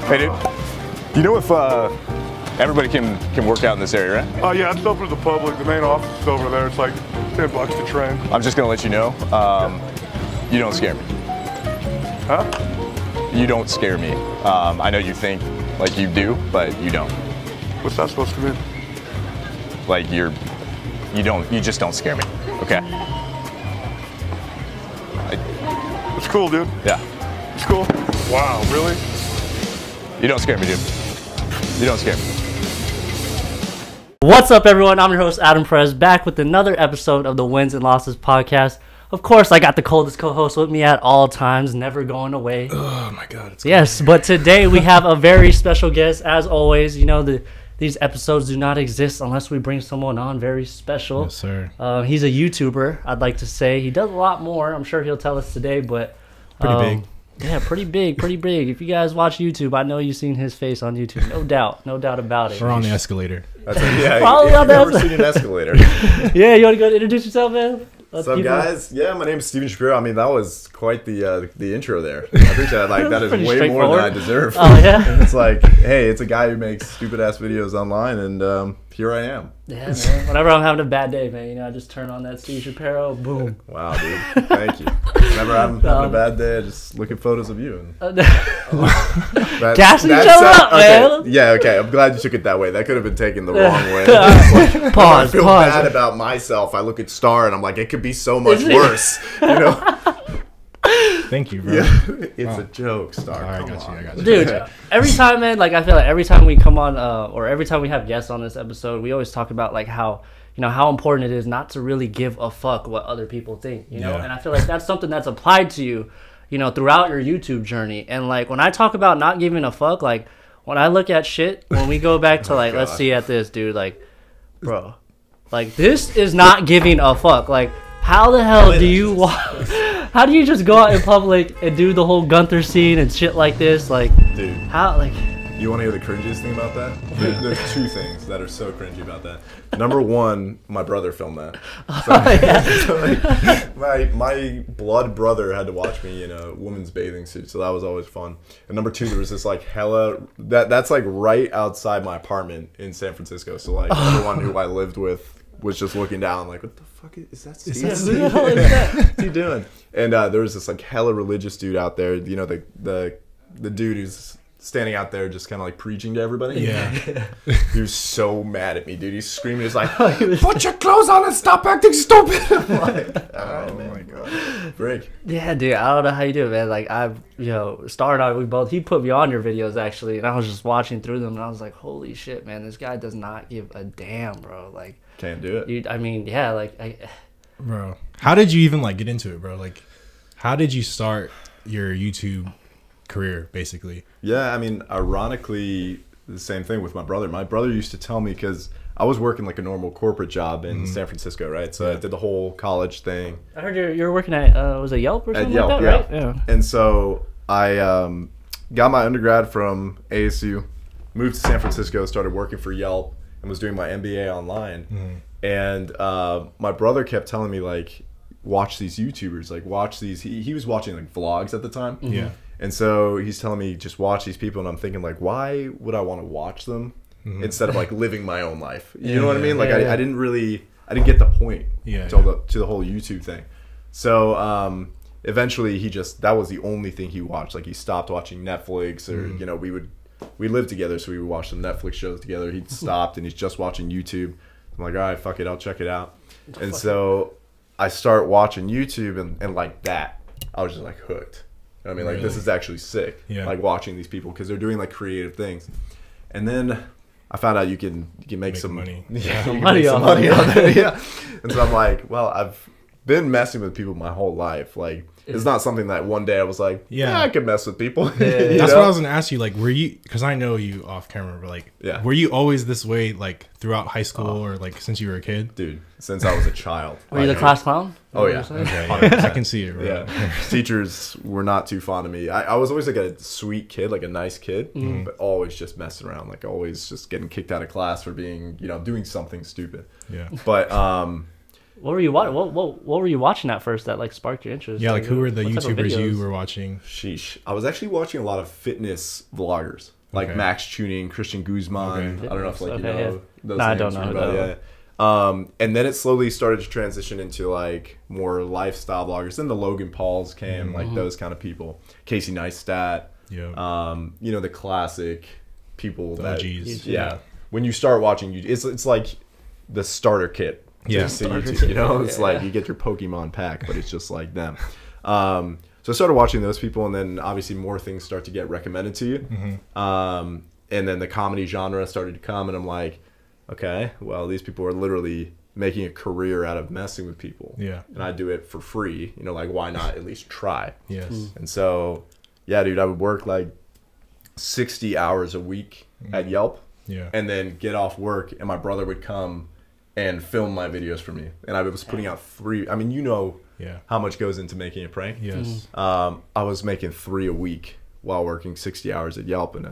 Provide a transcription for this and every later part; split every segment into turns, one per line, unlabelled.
Hey, dude. You know if everybody can work out in this area, right?
Oh yeah, it's open to the public. The main office is over there. It's like $10 to train.
I'm just gonna let you know, you don't scare me.
Huh?
You don't scare me. I know you think like you do, but you don't.
What's that supposed to mean?
Like you just don't scare me. Okay.
It's cool, dude.
Yeah.
It's cool. Wow, really?
You don't scare me, dude. You don't scare me.
What's up, everyone? I'm your host, Adam Perez, back with another episode of the Wins and Losses podcast. Of course, I got the coldest co-host with me at all times, never going away.
Oh my God!
Yes, but today we have a very special guest. As always, you know, these episodes do not exist unless we bring someone on very special.
Yes, sir.
He's a YouTuber, I'd like to say. He does a lot more. I'm sure he'll tell us today, but...
Pretty big.
Yeah, pretty big, pretty big. If you guys watch YouTube, I know you've seen his face on YouTube. No doubt about it.
Or on the escalator.
Yeah,
Probably on the
never seen an escalator.
Yeah, you want to go introduce yourself, man?
What's up, guys? Yeah, my name is Steven Schapiro. I mean, that was quite the intro there. I appreciate that. Like, that is way more than I deserve.
Oh, yeah?
It's like, hey, it's a guy who makes stupid-ass videos online, and here I am.
Yeah, man. Whenever I'm having a bad day, man, you know, I just turn on that Steve Schapiro, boom.
Wow, dude. Thank you. Whenever I'm having a bad day, I just look at photos of you. And
gassing each other up, man.
Yeah, okay. I'm glad you took it that way. That could have been taken the wrong way. Like,
pause,
I feel bad about myself. I look at Star, and I'm like, it could be so much worse. You know?
Thank you, bro.
Yeah, it's a joke, Star.
I got you.
Dude, every time, man, like, I feel like every time we come on, or every time we have guests on this episode, we always talk about, like, how, you know, how important it is not to really give a fuck what other people think, you know?
Yeah.
And I feel like that's something that's applied to you, you know, throughout your YouTube journey. And, like, when I talk about not giving a fuck, like, when I look at shit, when we go back to, like, let's see at this, dude, like, bro, like, this is not giving a fuck. Like, how the hell do you how do you just go out in public and do the whole Gunther scene and shit like this? Like,
dude,
how, like...
You want to hear the cringiest thing about that? Yeah. There's two things that are so cringy about that. Number one, my brother filmed that. So, like, my blood brother had to watch me in a woman's bathing suit, so that was always fun. And number two, there was this like hella that's like right outside my apartment in San Francisco. So like everyone who I lived with was just looking down like, what the fuck is that? Steve? What's he doing? And there was this like hella religious dude out there. You know, the dude who's standing out there just kind of like preaching to everybody.
Yeah.
He was so mad at me, dude. He's screaming. He's like, put your clothes on and stop acting stupid. I'm like, oh my God. Break.
Yeah, dude, I don't know how you do it, man. Like, you know, Star and I, he put me on your videos, actually, and I was just watching through them, and I was like, holy shit, man, this guy does not give a damn, bro. Like,
can't do it.
I mean, yeah, like,
Bro, how did you even, like, get into it, bro? Like, how did you start your YouTube career, basically?
Yeah, I mean, ironically, the same thing with my brother. My brother used to tell me, because I was working like a normal corporate job in San Francisco, right? So I did the whole college thing.
I heard you're working at, was it Yelp or something
Yelp,
like that, right? Yeah.
And so I got my undergrad from ASU, moved to San Francisco, started working for Yelp, and was doing my MBA online. And my brother kept telling me, like, watch these YouTubers, like, watch these. He was watching, like, vlogs at the time.
Yeah.
And so he's telling me, just watch these people. And I'm thinking, like, why would I want to watch them instead of, like, living my own life? You know what I mean? Like, I didn't get the point to the whole YouTube thing. So eventually that was the only thing he watched. Like, he stopped watching Netflix, or, you know, we lived together, so we would watch some Netflix shows together. He'd stopped and he's just watching YouTube. I'm like, all right, fuck it, I'll check it out. And so I start watching YouTube, and like that, I was just like hooked. I mean, like, this is actually sick.
Yeah.
Like, watching these people, because they're doing like creative things. And then I found out you can make some
money.
Yeah,
Some
you can
money
make some
on
money
it.
on there. Yeah. And so I'm like, well, I've been messing with people my whole life. Like, it's not something that one day I was like, yeah, I could mess with people.
Yeah.
You
That's
know?
what I was gonna ask you. Like, were you? Because I know you off camera, but like, were you always this way, like, throughout high school or like since you were a kid?
Dude, since I was a child.
Were you the class clown?
Oh yeah.
Okay, yeah, I can see it. Bro.
Yeah. Teachers were not too fond of me. I was always like a sweet kid, like a nice kid, but always just messing around, like always just getting kicked out of class for being, you know, doing something stupid.
Yeah.
But
What were you watching? What were you watching at first that like sparked your interest?
Yeah, like who were the
what type of
YouTubers you
videos?
were watching?
sheesh, I was actually watching a lot of fitness vloggers. like Max Tuning, Christian Guzman. I don't know if like you know those
no,
names.
I don't know.
And then it slowly started to transition into like more lifestyle bloggers. Then the Logan Pauls came, like those kind of people. Casey Neistat.
Yeah.
You know, the classic people
The
that
OGs.
yeah. When you start watching YouTube, it's like the starter kit.
Yeah.
To YouTube, you know, it's like you get your Pokemon pack, but it's just like them. So I started watching those people, and then obviously more things start to get recommended to you. And then the comedy genre started to come, and I'm like, okay, well, these people are literally making a career out of messing with people.
Yeah.
And I do it for free. You know, like, why not at least try?
Yes.
And so, yeah, dude, I would work like 60 hours a week at Yelp.
Yeah.
And then get off work, and my brother would come and film my videos for me. And I was putting out 3. I mean, you know how much goes into making a prank.
Yes.
I was making 3 a week while working 60 hours at Yelp, and I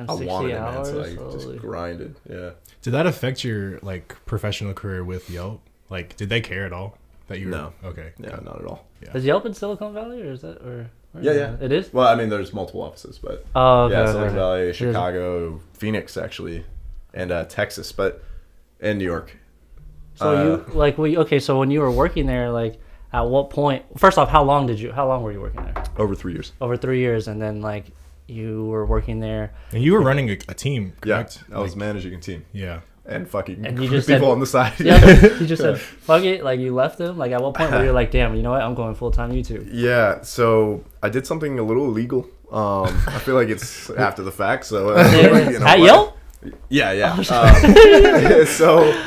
wanted it, man. So I just grinded. Yeah.
Did that affect your like professional career with Yelp? Like, did they care at all that you were?
No.
Okay.
Yeah, not at all.
Yeah.
Is Yelp in Silicon Valley, or is that
Yeah.
It is.
Well, I mean, there's multiple offices, but Silicon Valley, Chicago, Phoenix, actually, and Texas, but and New York.
So so when you were working there, like, at what point? First off, how long were you working there?
Over 3 years.
Over 3 years, and then like you were working there.
And you were running a team, correct?
Yeah, I was managing a team.
Yeah.
And fucking
and you just
people
said,
on the side.
Yeah, you just said, fuck it. Like, you left them. Like, at what point were you like, damn, you know what? I'm going full-time YouTube.
Yeah, so I did something a little illegal. I feel like it's after the fact. So
at Yelp?
Yeah. So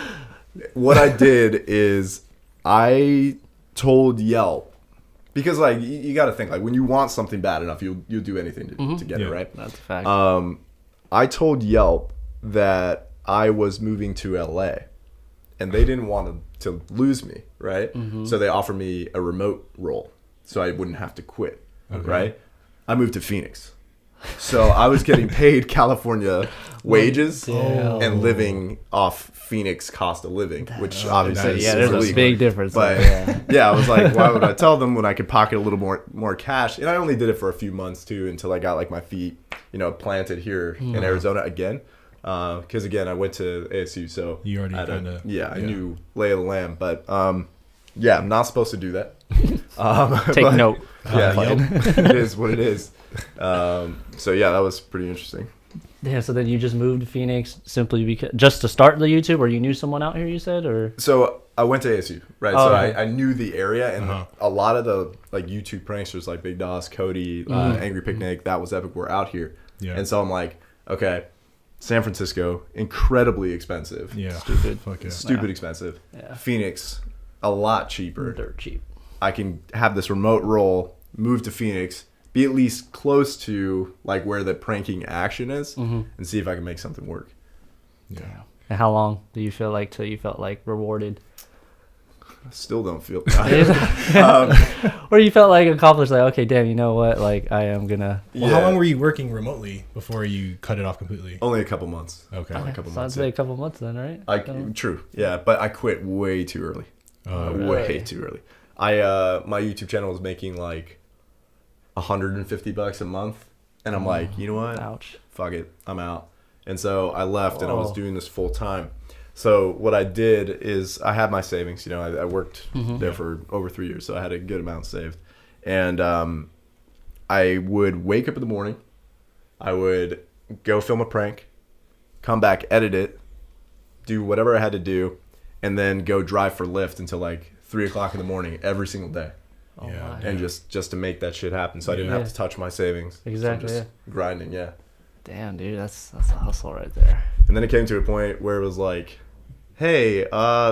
what I did is I told Yelp, because like you got to think, like, when you want something bad enough, you'll do anything to get it, right?
That's a fact.
I told Yelp that I was moving to LA, and they didn't want to lose me, right? So they offered me a remote role, so I wouldn't have to quit, right? I moved to Phoenix, so I was getting paid California wages and living off Phoenix cost of living, which obviously is
there's
illegal.
a big difference.
But I was like, why would I tell them when I could pocket a little more cash? And I only did it for a few months too, until I got like my feet, planted here in Arizona again. Because again, I went to ASU, so
you already
I knew lay of the land. But I'm not supposed to do that.
Take note.
It is what it is. So yeah, that was pretty interesting.
Yeah, so then you just moved to Phoenix simply because just to start the YouTube, or you knew someone out here, you said, or?
So I went to ASU, right?
Oh,
so
okay.
I knew the area, and a lot of the like YouTube pranksters like Big Doss, Cody, Angry Picnic, That Was Epic were out here. Yeah. And so I'm like, okay, San Francisco, incredibly expensive.
Yeah.
Stupid expensive.
Yeah.
Phoenix, a lot cheaper.
Dirt cheap.
I can have this remote role, move to Phoenix, be at least close to like where the pranking action is, and see if I can make something work.
Yeah.
And how long do you feel like till you felt like rewarded?
I still don't feel
Or you felt like accomplished, like, okay, damn, you know what, like, I am gonna.
Well, how long were you working remotely before you cut it off completely?
Only a couple months.
Okay.
A couple
So I'd
months.
say a couple months then, right?
True. Yeah, but I quit way too early. Way too early. My YouTube channel was making like $150 a month, and I'm like, you know what?
Ouch.
Fuck it, I'm out. And so I left, and I was doing this full time. So what I did is I had my savings. I worked there for over 3 years, so I had a good amount saved. And I would wake up in the morning, I would go film a prank, come back, edit it, do whatever I had to do, and then go drive for Lyft until like 3 o'clock in the morning every single day. And just to make that shit happen, so I didn't have to touch my savings.
Exactly.
So just grinding.
Damn, dude, that's a hustle right there.
And then it came to a point where it was like, hey,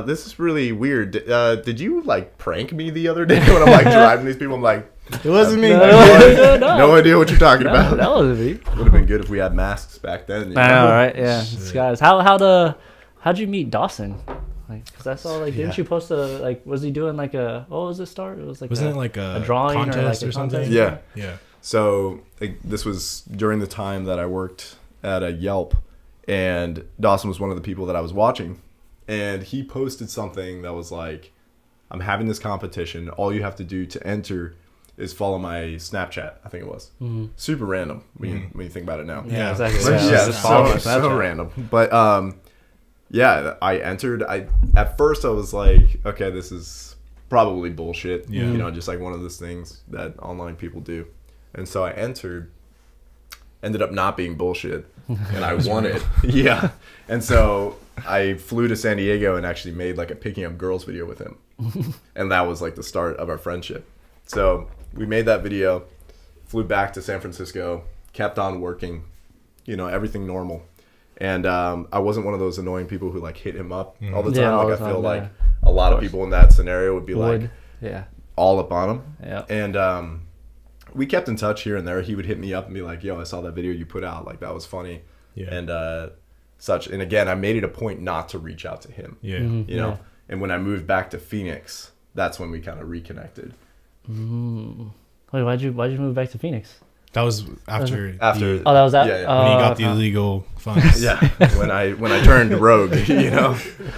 this is really weird. Did you like prank me the other day when I'm like driving these people? I'm like, it wasn't me. No idea what you're talking about.
That wasn't me.
Would have been good if we had masks back then.
I know, right? Yeah, guys. How'd you meet Dawson? Like, cause I saw, like, didn't you post was he doing like what was it start? It was like,
wasn't it like a
drawing
contest
or
something?
Contest?
Yeah. So this was during the time that I worked at a Yelp, and Dawson was one of the people that I was watching, and he posted something that was like, I'm having this competition. All you have to do to enter is follow my Snapchat. I think it was super random when you think about it now.
Yeah, exactly.
Yeah,
Just follow my
so
Snapchat.
random. But yeah, I entered. At first I was like, okay, this is probably bullshit.
Yeah.
You know, just like one of those things that online people do. And so I entered. Ended up not being bullshit, and I won it. Yeah. And so I flew to San Diego and actually made like a picking up girls video with him, and that was like the start of our friendship. So we made that video, flew back to San Francisco, kept on working, you know, everything normal. And I wasn't one of those annoying people who like hit him up all the time.
Yeah, all
like
the
I feel
time,
like
yeah.
a lot of people in that scenario would be like
Yeah.
all up on him.
Yeah.
And we kept in touch here and there. He would hit me up and be like, yo, I saw that video you put out. Like, that was funny.
Yeah.
And such. And again, I made it a point not to reach out to him.
Yeah.
You know? And when I moved back to Phoenix, that's when we kind of reconnected.
Wait, why'd you move back to Phoenix?
That was after.
After.
Oh, that was that.
Yeah, yeah.
When he got
okay.
the illegal funds.
Yeah. when I turned rogue, you know?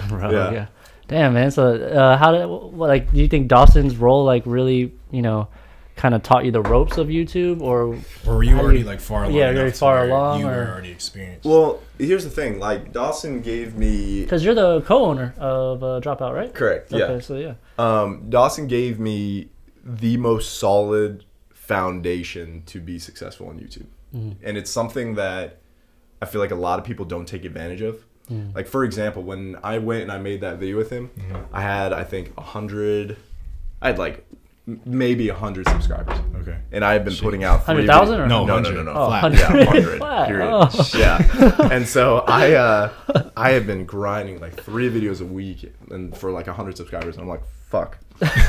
Bro,
Yeah.
yeah. Damn, man. So, how did like? Do you think Dawson's role like really, you know, kind of taught you the ropes of YouTube, or
Or were you
how do
already
you-
like far along?
Yeah,
enough
very
to
far
where
along,
You
or-
were already experienced.
Well, here's the thing. Like, Dawson gave me.
because you're the co-owner of Dropout, right?
Correct. Yeah.
Okay, so yeah.
Dawson gave me the most solid foundation to be successful on YouTube. And it's something that I feel like a lot of people don't take advantage of. Like, for example, when I went and I made that video with him, I had, I think, 100, I had like maybe 100 subscribers.
Okay.
And I had been putting out
100,000 or
No,
no,
100.
no,
Oh,
flat.
100.
Yeah, 100.
Flat.
Period.
Oh.
Yeah. And so I had been grinding like 3 videos a week and for like 100 subscribers, and I'm like, fuck.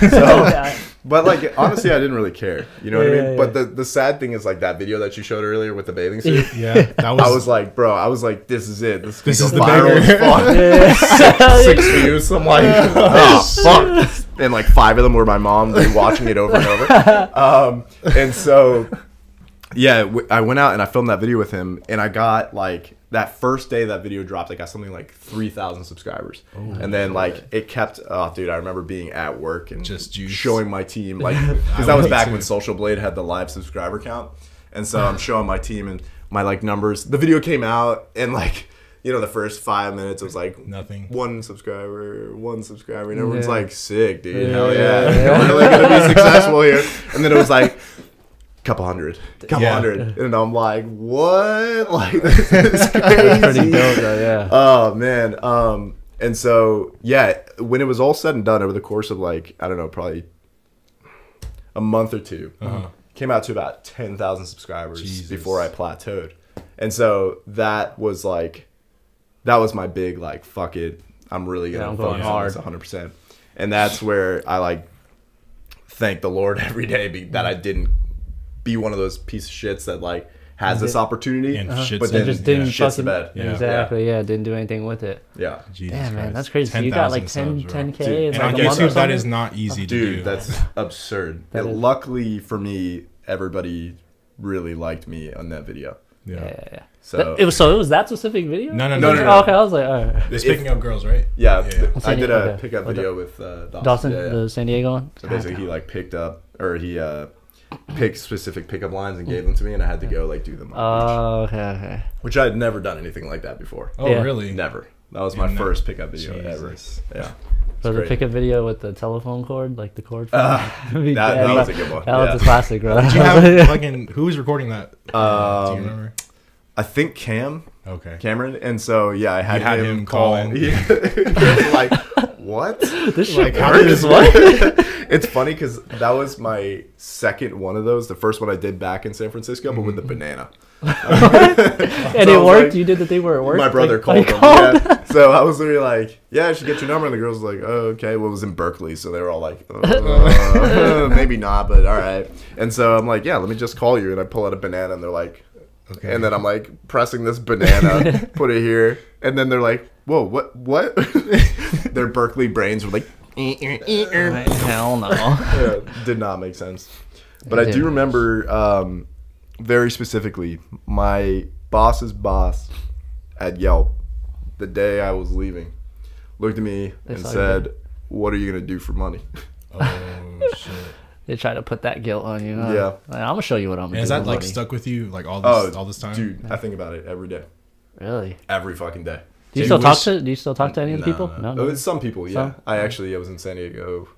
So, but like honestly, I didn't really care. You know what I mean?
Yeah.
But the sad thing is like that video that you showed earlier with the bathing suit.
Yeah, that was.
I was like, bro, I was like, this is it. This
This
is
is the
viral
banger.
as fuck. 6 views. I'm like, oh fuck. And like 5 of them were my mom watching it over and over. And so, yeah, I went out and I filmed that video with him, and I got like that first day that video dropped, I got something like 3,000 subscribers. And then like it kept, oh dude, I remember being at work and
Just juice.
showing my team, like, because that was back when Social Blade had the live subscriber count. And so I'm showing my team and my like numbers. The video came out and like, you know, the first 5 minutes it was like
Nothing.
1 subscriber, and everyone's
Yeah.
like, sick, dude,
Yeah,
hell
yeah,
yeah, we're really gonna be successful here. And then it was like couple hundred, and I'm like, what? Like, this is crazy.
That's pretty dope, though. Yeah.
Oh man. And so yeah, when it was all said and done over the course of like, I don't know, probably a month or two, came out to about 10,000 subscribers
Jesus.
before I plateaued. And so that was my big like, fuck it, I'm really gonna
I'm going
focus
hard.
on this 100%. And that's where I like thank the Lord every day that I didn't be one of those piece of shits that like has this opportunity,
And shits
but
it.
then
just didn't
shits the
fucking
bed.
Yeah.
exactly. Yeah, didn't do anything with it.
Yeah.
Jesus
Damn, man,
Christ.
that's crazy. So you got like
10,000 subs, bro.
10K
Dude,
in
And
like
on
a month or
YouTube, that
something?
is not easy to
Dude,
do.
that's absurd.
That
And
is-
luckily for me, everybody really liked me on that video.
Yeah.
So
It was that specific video?
No.
Oh, okay, I was like, all right.
It's picking up girls, right?
yeah,
Yeah.
I did a
Okay.
pickup
Okay.
video with
Dawson,
Yeah, yeah.
the San Diego one.
So basically, he like picked up, or he picked specific pickup lines and gave them to me, and I had to go like do them,
Oh, okay.
which I had never done anything like that before.
Oh,
Yeah.
really?
Never. That was my
You know-
first pickup video
Jesus.
ever. Yeah.
So the
great.
pickup video with the telephone cord, like the cord.
That was a good one.
That was
Yeah.
a classic, bro.
Did you have fucking who was recording that? Do you remember?
I think
Okay.
Cameron, and so yeah, I had,
You had him call in.
Yeah. Like, what?
This
Like,
shit
how
works.
did this
What?
It's funny because that was my second one of those. The first one I did back in San Francisco, but with the banana.
And
So
it
I was
worked.
like-
You did the thing where it worked.
My brother
Like,
called
like,
them. Yeah. So I was literally like, "Yeah, I should get your number." And the girls were like, "Oh, okay." Well, it was in Berkeley, so they were all like, "Maybe not, but all right." And so I'm like, "Yeah, let me just call you." And I pull out a banana, and they're like,
Okay.
and then I'm like pressing this banana, put it here, and then they're like, "Whoa, what?" Their Berkeley brains were like,
Hell no.
did not make sense. But I do remember very specifically my boss's boss at Yelp, the day I was leaving, looked at me and
saw you
said, "What are you gonna do for money?"
Oh shit.
They try to put that guilt on you. Huh?
Yeah.
Like, I'm gonna show you what I'm gonna do.
Is that like
buddy.
stuck with you like all this time?
Dude, I think about it every day.
Really?
Every fucking day.
Do you still talk to? Do you still talk to any of the people?
No. Some people, yeah.
Some?
I was in San Diego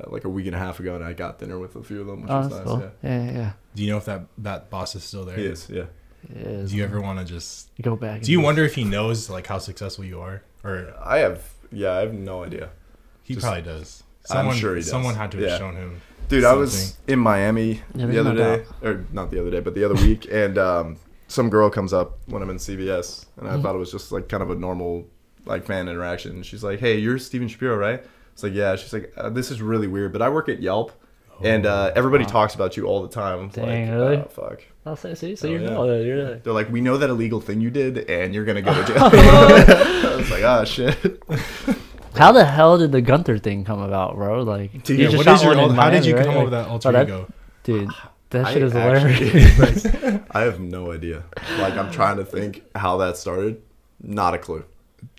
like a week and a half ago, and I got dinner with a few of them, which was nice.
Cool. Yeah.
Do you know if that boss is still there?
He is, yeah.
It is.
Do you ever want to just
go back?
Do you wonder if he knows like how successful you are? Or
I have no idea.
He probably does.
I'm sure he does.
Someone had to have shown him.
Dude,
something.
I was in Miami the other day, or not the other day, but the other week, and some girl comes up when I'm in CBS, and I thought it was just like kind of a normal like fan interaction. And she's like, "Hey, you're Steven Schapiro, right?" It's like, "Yeah." She's like, "This is really weird, but I work at Yelp, and everybody talks about you all the time." I'm
Dang,
like,
really?
"Oh, fuck."
I'll say, see, so you know that you're like...
They're like, "We know that illegal thing you did, and you're gonna go to jail." I was like, "Oh shit."
How the hell did the Gunther thing come about, bro? Like,
Dude,
you
yeah,
just
what is
shot
your
one in
how did you
Miami,
come
right?
up with that alter ego?
Dude, that
I
shit is
actually-
hilarious.
I have no idea. Like, I'm trying to think how that started. Not a clue.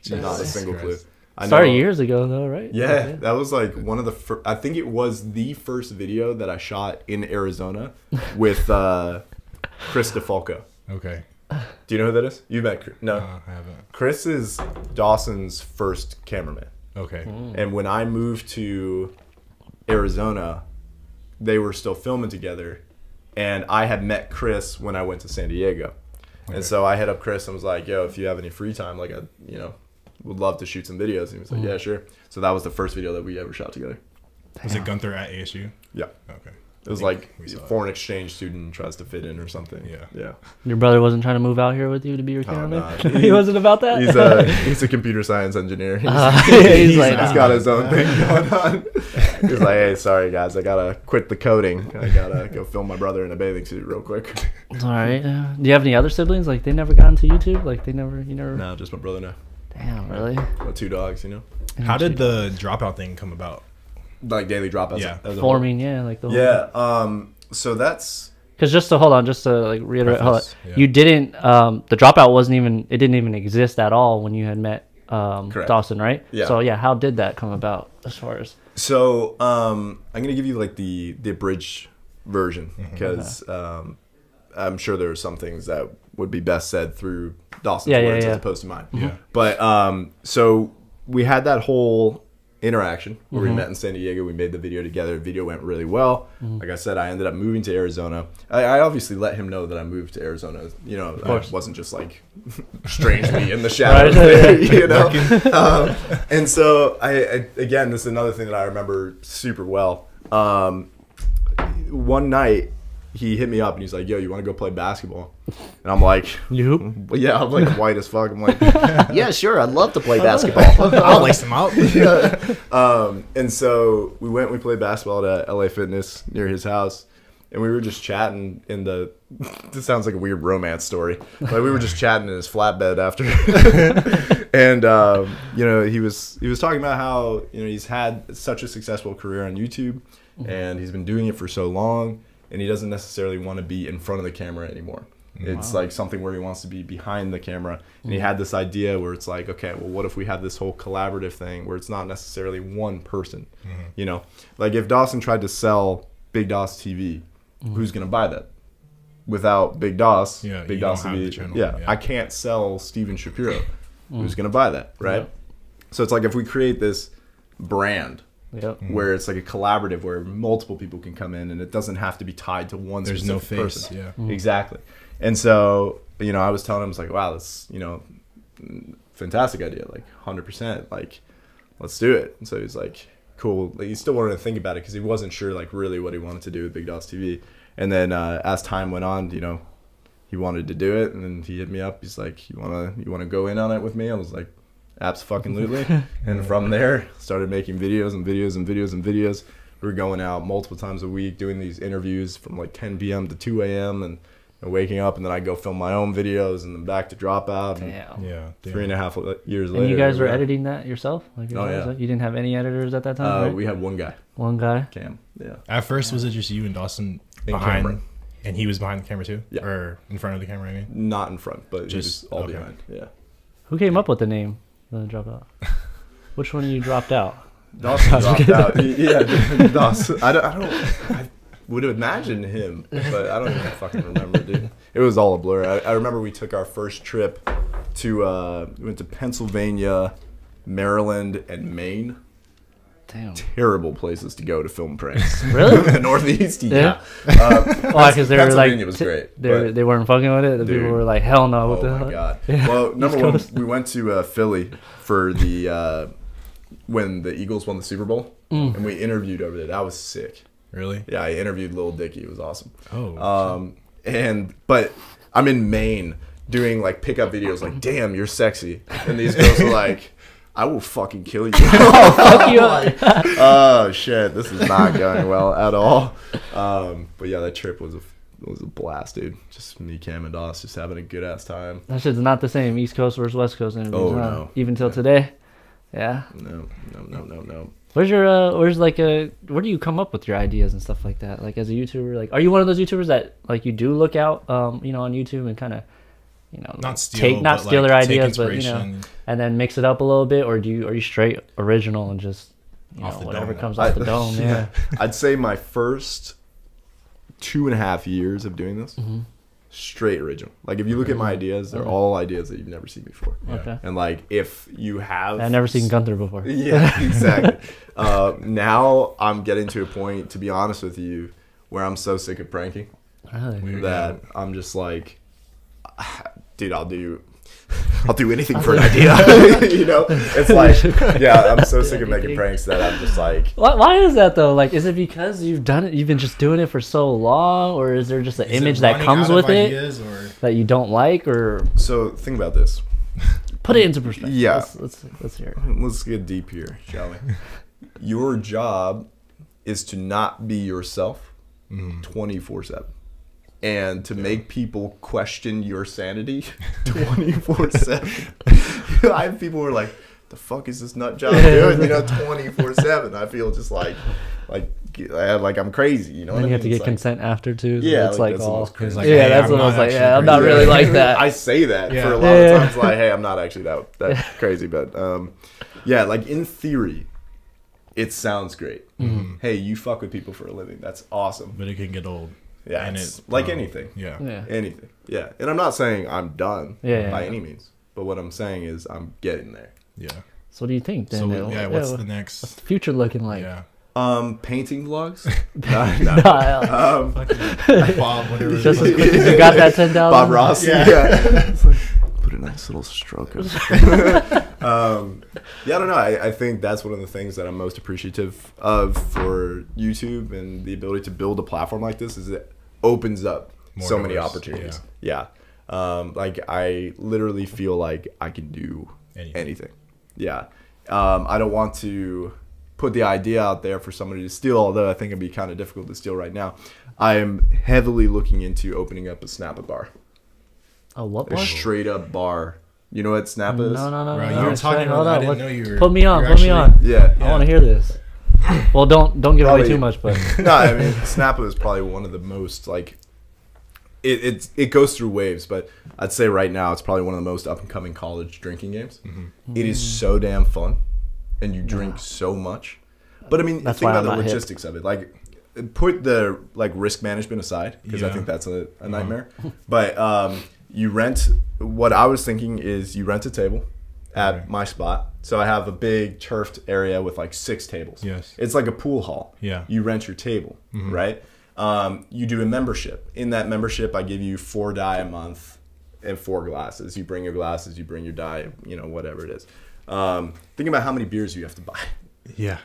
Not a single clue. I
Started
know-
years ago, though, right?
Yeah, that was like one of the first. I think it was the first video that I shot in Arizona with Chris DeFalco.
Okay.
Do you know who that is? You met Chris? No.
I haven't.
Chris is Dawson's first cameraman.
Okay.
And when I moved to Arizona, they were still filming together. And I had met Chris when I went to San Diego.
Okay.
And so I hit up Chris and was like, "Yo, if you have any free time, like, would love to shoot some videos." And he was like, "Yeah, sure." So that was the first video that we ever shot together.
Was it Gunther at ASU?
Yeah.
Okay.
It was like a foreign exchange student tries to fit in or something. Yeah.
Your brother wasn't trying to move out here with you to be your cameraman?
nah.
He wasn't about that?
He's a computer science engineer. He's
He's like,
got his own thing going on. He's like, "Hey, sorry guys, I gotta quit the coding. I gotta go film my brother in a bathing suit real quick."
All right. Do you have any other siblings? Like, they never got into YouTube? Like, you never...
No, just my brother now.
Damn, really?
My 2 dogs,
How did the dropout thing come about?
Like Daily Dropout.
Yeah.
Forming, yeah, like the whole...
Yeah. So that's...
Because just to hold on, just to like reiterate,
Yeah.
you didn't, the Dropout it didn't even exist at all when you had met Dawson, right?
Yeah.
So, yeah, how did that come about as far as...
So, I'm going to give you like the abridged version because I'm sure there are some things that would be best said through Dawson's words as opposed to mine.
Yeah.
But so we had that whole interaction where we met in San Diego. We made the video together. The video went really well. Like I said, I ended up moving to Arizona. I obviously let him know that I moved to Arizona. I wasn't just like strangely in the shadows there, and so I again, this is another thing that I remember super well. One night he hit me up and he's like, "Yo, you want to go play basketball?" And I'm like, "Yeah." I'm like white as fuck. I'm like, "Yeah, sure. I'd love to play basketball.
I'll lace them out.
And so we played basketball at LA Fitness near his house. And we were just chatting in the, this sounds like a weird romance story, but we were just chatting in his flatbed after. And, he was talking about how, he's had such a successful career on YouTube and he's been doing it for so long and he doesn't necessarily want to be in front of the camera anymore. It's like something where he wants to be behind the camera. And he had this idea where it's like, okay, well, what if we have this whole collaborative thing where it's not necessarily one person, like if Dawson tried to sell Big Doss TV, who's going to buy that? Without Big Doss, Big Doss TV, I can't sell Steven Schapiro. Who's going to buy that, right? So it's like if we create this brand where it's like a collaborative where multiple people can come in and it doesn't have to be tied to one specific person. Exactly. And so, I was telling him, I was like, wow, that's, fantastic idea, like 100%, like, let's do it. And so he's like, cool. Like, he still wanted to think about it because he wasn't sure like really what he wanted to do with Big Doss TV. And then as time went on, he wanted to do it, and then he hit me up. He's like, you wanna go in on it with me? I was like, abso-fucking-lutely. And from there, started making videos and videos and videos and videos. We were going out multiple times a week, doing these interviews from like 10 p.m. to 2 a.m. and waking up, and then I go film my own videos, and then back to Dropout.
Damn.
Yeah.
3.5 years later.
And you guys were editing that yourself? Like
yeah.
You didn't have any editors at that time, right?
We had one guy.
One guy?
Cam, yeah.
At first, was it just you and Dawson behind? And he was behind the camera too?
Yeah.
Or in front of the camera, I mean?
Not in front, but
Just
all behind, yeah.
Who came up with the name, the Dropout? Which one of you dropped out?
Dawson dropped out. Yeah, Dawson. I would imagine him, but I don't even fucking remember, dude. It was all a blur. I remember we took our first trip to we went to Pennsylvania, Maryland, and Maine.
Damn.
Terrible places to go to film pranks.
Really?
The Northeast, yeah.
Why? Because they were like,
Pennsylvania was great.
They weren't fucking with it. The
Dude.
people were like, hell no. What
Oh
the
my
hell?
god.
Yeah.
Well, number
East
one,
Coast.
we went to Philly for the when the Eagles won the Super Bowl, and we interviewed over there. That was sick.
Really?
Yeah, I interviewed Lil Dicky. It was awesome.
Oh.
But I'm in Maine doing like pickup videos. Like, damn, you're sexy, and these girls are like, I will fucking kill you.
Fuck you up.
Oh shit, this is not going well at all. But yeah, that trip was a blast, dude. Just me, Cam, and Doss just having a good ass time.
That shit's not the same. East Coast versus West Coast interviews.
Oh,
huh?
no.
Even till today. Yeah.
No.
Where do you come up with your ideas and stuff like that? Like as a YouTuber, like are you one of those YouTubers that like you do look out, on YouTube and kind of,
not steal
their ideas, but
inspiration.
and then mix it up a little bit, or are you straight original and just
Off the
whatever
dome.
comes off the dome? Yeah.
I'd say my first 2.5 years of doing this, straight original. Like if you look at my ideas, they're all ideas that you've never seen before.
Okay.
And like if you have,
I've never seen Gunther before.
yeah, exactly. Now I'm getting to a point, to be honest with you, where I'm so sick of pranking
Really?
that I'm just like, dude, I'll do anything for an idea. It's like, yeah, I'm so sick of making pranks that I'm just like,
Why is that though? Like, is it because you've been just doing it for so long, or is there just an image that comes with it that you don't like, or
so think about this.
put it into perspective?
Yeah.
Let's hear it.
Let's get deep here, shall we? Your job is to not be yourself 24/7. And to make people question your sanity 24/7. I have people who are like, the fuck is this nut job doing, 24/7. I feel just like I'm crazy,
And you have to get consent after too. So
Yeah,
it's
like,
like
that's the
all
most crazy.
Like,
yeah,
hey,
that's
I'm
what I was
not
like.
actually
Yeah, I'm not
crazy.
really like that.
I say that
Yeah.
for a lot of times, like, hey, I'm not actually that crazy, but yeah, like in theory, it sounds great. Hey, you fuck with people for a living. That's awesome.
But it can get old.
Yeah,
And
it's
it,
like anything.
Yeah.
Yeah.
Anything. Yeah. And I'm not saying I'm done
Yeah,
by
yeah.
any means. But what I'm saying is I'm getting there.
Yeah.
So what do you think then?
So yeah, what's the
what's
next?
the future looking like?
Yeah.
Painting vlogs?
No,
Bob, whatever.
just as quick as you got that 10,000.
Bob Ross. Yeah. It's like, put a nice little stroke of yeah, I don't know. I think that's one of the things that I'm most appreciative of for YouTube and the ability to build a platform like this is it opens up
More
so many
doors,
opportunities. Yeah. Like I literally feel like I can do anything. Yeah. I don't want to put the idea out there for somebody to steal, although I think it'd be kind of difficult to steal right now. I am heavily looking into opening up a Snappa bar.
A what
A
bar?
straight up bar. You know what Snappa is?
No.
Bro,
no,
you were talking about that. I didn't know you were.
Put me on.
you're
Put me on.
actually-
Yeah.
I want to hear this. Well, don't give away too much, but
No, I mean Snappa is probably one of the most like it goes through waves, but I'd say right now it's probably one of the most up and coming college drinking games. It is so damn fun, and you drink so much. But I mean,
That's
think
why
about
I'm
the
not hip.
logistics of it. Like, put the like risk management aside because I
Yeah.
think that's a nightmare. But you rent. What I was thinking is you rent a table at my spot. So I have a big turfed area with like 6 tables.
Yes.
It's like a pool hall.
Yeah.
You rent your table, right? You do a membership. In that membership, I give you 4 die a month and 4 glasses. You bring your glasses, you bring your die, whatever it is. Think about how many beers you have to buy.
Yeah.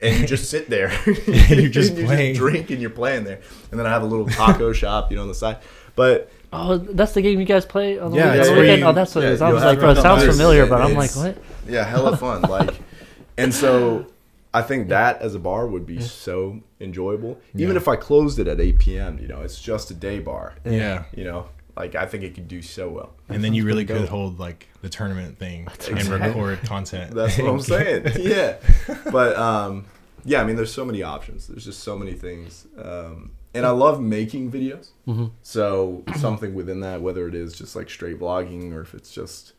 And you just sit there.
You're just
and
playing.
drink and you're playing there. And then I have a little taco shop, on the side. But
that's the game you guys play on the
Yeah,
weekend?
it's
On the
where
weekend?
you-
Oh, that's what it is. I
you'll
was
have
like, bro, it sounds
beers.
familiar, but I'm like,
It's-
what?
Yeah, hella fun. And so I think that as a bar would be so enjoyable. Even if I closed it at 8 p.m., it's just a day bar.
Yeah.
I think it could do so well.
And then you really could hold like the tournament thing and record content.
That's what I'm saying. Yeah. But yeah, I mean, there's so many options. There's just so many things. And I love making videos. So something within that, whether it is just like straight vlogging or if it's just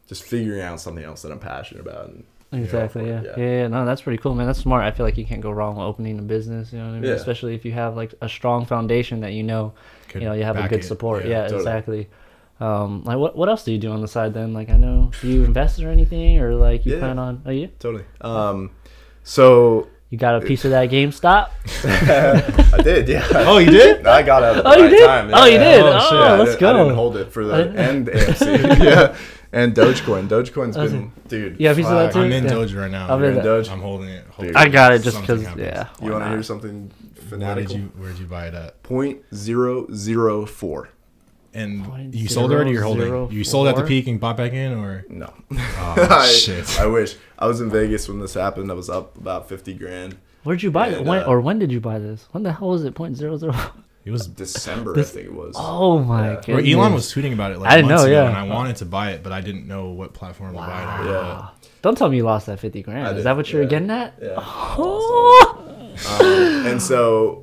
figuring out something else that I'm passionate about and
Exactly.
You know,
Yeah. No, that's pretty cool, man. That's smart. I feel like you can't go wrong with opening a business. You know what I mean?
Yeah.
Especially if you have like a strong foundation that you know
Could
you have a
back
good
it.
support.
Yeah,
Yeah,
totally.
exactly. Like what else do you do on the side then? Like I know, do you invest or anything, or like you
Yeah.
plan on? Oh yeah.
Totally. So
You got a piece of that GameStop?
I did, yeah.
Oh, you did?
I got out at the
Oh, you
right
did?
time.
Oh, you did?
Oh,
Oh,
shit.
I
let's
didn't- I didn't
go.
hold it for the and AMC. Yeah. And Dogecoin. Dogecoin's been, dude.
You have a piece of that
fuck.
too?
I'm in
Yeah.
Doge right now.
I'm
You're
in
in
Doge?
I'm holding it.
Dude.
I got it just
Something
because.
happens.
Yeah.
You
why
want to
not?
hear something
Where'd
fanatical?
you buy it at?
0.004.
And you sold already? You're holding. You sold at the
0.004?
peak and bought back in, or?
No.
Oh, shit.
I wish. I was in Vegas when this happened. I was up about 50 grand.
Where'd you buy it?
And,
When did you buy this? When the hell was it? 0.00?
It was.
December, I think it was.
Oh my
Yeah.
god.
Or Elon was tweeting about it like
I didn't
months
know,
ago,
yeah.
and I wanted to buy it, but I didn't know what platform to buy it on.
Yeah.
Don't tell me you lost that 50 grand.
I
Is
did,
that what you were
yeah.
getting at?
Yeah.
Oh.
And so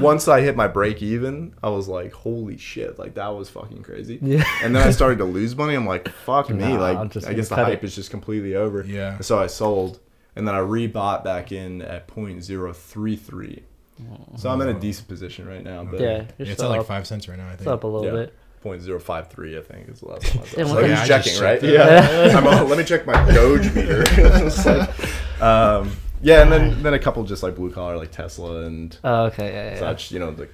once I hit my break even, I was like, holy shit, like that was fucking crazy.
Yeah.
And then I started to lose money. I'm like, fuck me.
Nah,
Like,
I'm just
I guess the
gonna cut
hype
it.
is just completely over.
Yeah.
So I sold. And then I rebought back in at 0.033. So I'm in a decent position right now. But
Yeah.
Yeah,
You're
it's
still
at like
up.
5 cents right now, I think.
It's up a little
yeah,
bit.
0.053, I think, is the last time I
Damn,
saw.
what
So
the-
he's
I
checking,
just
right?
checked
Yeah. Let me check my Doge meter. It's like, yeah, and then a couple just like blue collar, like Tesla and
Oh, okay. Yeah.
such, you know, the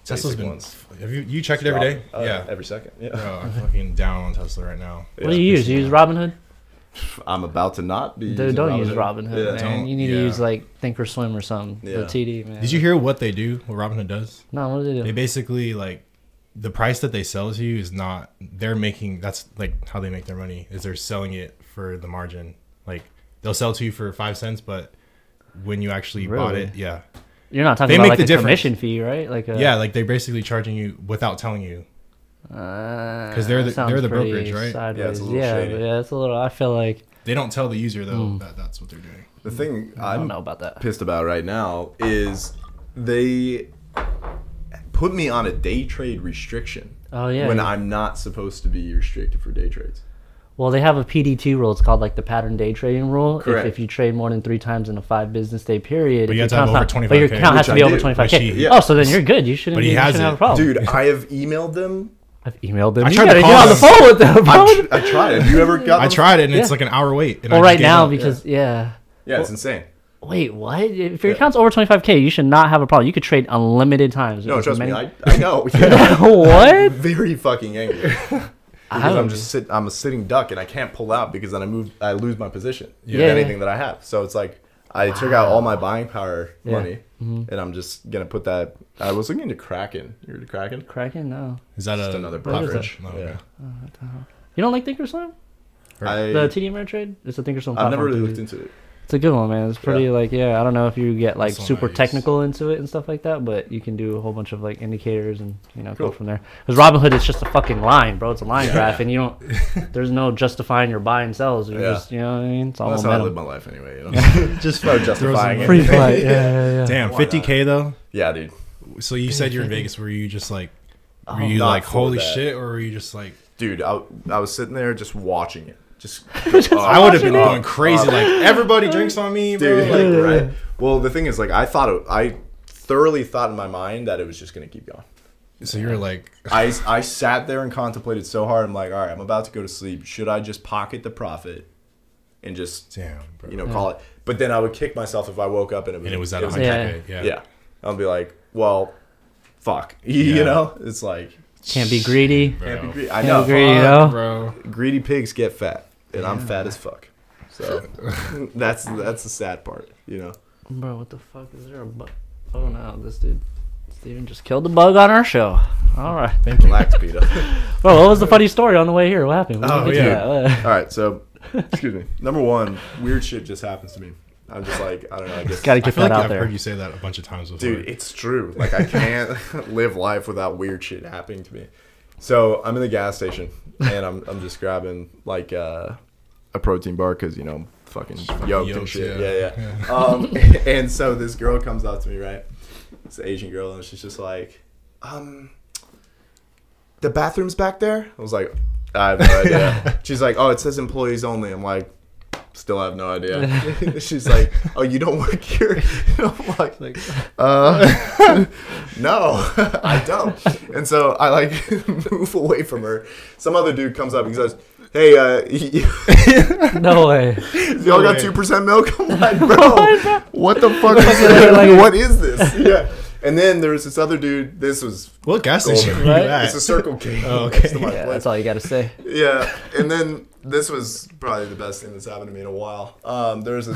Tesla's
basic
been.
ones.
Have you checked it every day? Yeah.
Every second. Yeah.
Bro, I'm fucking down on Tesla right now.
What do you use? You use Robinhood?
I'm about to not be.
Dude,
using
don't use
Robinhood.
Robinhood,
Yeah.
man.
Don't-
You need to
yeah.
use like Thinkorswim or something.
Yeah.
The TD, man.
Did you hear what they do? What Robinhood does?
No, what do they do?
They basically like the price that they sell to you is not. They're making. That's like how they make their money. Is they're selling it for the margin. Like they'll sell to you for 5 cents, but when you actually bought
Really?
it, yeah,
You're not talking
They
about
make
like
the
a
difference.
commission fee, right? Like
yeah, like they're basically charging you without telling you.
Because
they're the brokerage, right?
Yeah, it's a little
yeah,
shady.
yeah, it's a little. I feel like
They don't tell the user though that that's what they're doing.
The thing
I don't
I'm
know about that.
pissed about right now is they put me on a day trade restriction.
Oh yeah.
When
yeah.
I'm not supposed to be restricted for day trades.
Well, they have a PDT rule. It's called like the pattern day trading rule.
Correct.
If you trade more than 3 times in a 5 business day period,
But
if
you have to
your
have
account's
over
not- But your
25K,
account has to
which
be
I
over
do,
25K.
which he-
yeah.
Oh, so then you're good. You shouldn't.
But he
you
has
shouldn't have
it.
a problem.
Dude, I have emailed them.
I've emailed them.
I
You
tried to
gotta
call
get on the
them.
phone with them, bro.
I tried. Have you ever got?
I tried it and it's
Yeah.
like an hour wait. And
Well,
I just
right
gave
now
up.
because yeah.
Yeah, it's insane.
Wait, what? If your account's over 25K, you should not have a problem. You could trade unlimited times.
No,
As
trust me,
many-
I know. Yeah.
What?
Very fucking angry. Because
don't-
I'm just I'm a sitting duck and I can't pull out because then I lose my position.
Yeah.
With anything that I have. So it's like I took out all my buying power
Yeah.
money and I'm just gonna put that. I was looking into Kraken. You heard of Kraken?
Kraken? No.
Is that
Just
a
another
what is
brokerage.
that? Oh, okay.
Yeah.
You don't like Thinkorswim? The
I
TD Ameritrade? It's a Thinkorswim platform.
I've never really
too.
looked into it.
It's a good one, man. It's pretty like I don't know if you get like
That's the one
super
I use.
technical into it and stuff like that, but you can do a whole bunch of like indicators and go
Cool.
from there. Because Robinhood is just a fucking line, bro. It's a line graph, and you don't. There's no justifying your buy and sells. You're
Yeah.
just, you know what I mean? It's all
That's how I live
momentum.
my life anyway. You know? Just about justifying
Free
it.
flight. Yeah.
Damn,
Why
50K though.
Yeah, dude.
So you said you're in Vegas. Were you just like, were you
Not
like,
for
holy
that.
shit, or were you just like?
Dude, I was sitting there just watching it. Just
I would have been
watching it.
going crazy. Like everybody drinks on me, bro.
dude,
Like,
right? Well, the thing is, like, I thoroughly thought in my mind that it was just gonna keep going.
so you're like,
I sat there and contemplated so hard. I'm like, all right, I'm about to go to sleep. Should I just pocket the profit and just
damn, bro.
call it? But then I would kick myself if I woke up and it was
at
100K.
Yeah.
yeah. I'll be like, well, fuck. You know, it's like
Can't be greedy.
Bro.
can't be greedy. I
Can't
know.
be greedy, you know?
bro.
Greedy pigs get fat, and I'm fat as fuck. So that's the sad part, you know.
Bro, what the fuck is there a bug? Oh no, this dude Steven just killed the bug on our show. All right.
Thank you.
Relax, Peter.
Bro, what was the funny story on the way here? What happened?
Oh,
Get to
yeah.
that.
All right, so excuse me. Number one, weird shit just happens to me. I'm just like, I don't know. I guess
Gotta
I
get
feel
that
like
out
I've
there.
heard you say that a bunch of times before.
dude, it's true. Like I can't live life without weird shit happening to me. So I'm in the gas station and I'm just grabbing like a protein bar because fucking yoked and
yokes,
shit.
yeah.
Yeah. And so this girl comes up to me, right? It's an Asian girl, and she's just like, the bathroom's back there. I was like, I have no idea. She's like, oh, it says employees only. I'm like, Still have no idea. She's like, oh, you don't work here? I'm like, no, I don't. And so I like move away from her. Some other dude comes up and says, hey,
No way.
y'all got 2% milk? I'm like, bro, what the fuck is this? Like, what is this? Yeah. And then there was this other dude. This was
What gas station were you
Right?
at?
it's a Circle K.
Oh,
next
okay.
to my
Yeah,
place.
that's all you got to say.
Yeah, and then this was probably the best thing that's happened to me in a while. There was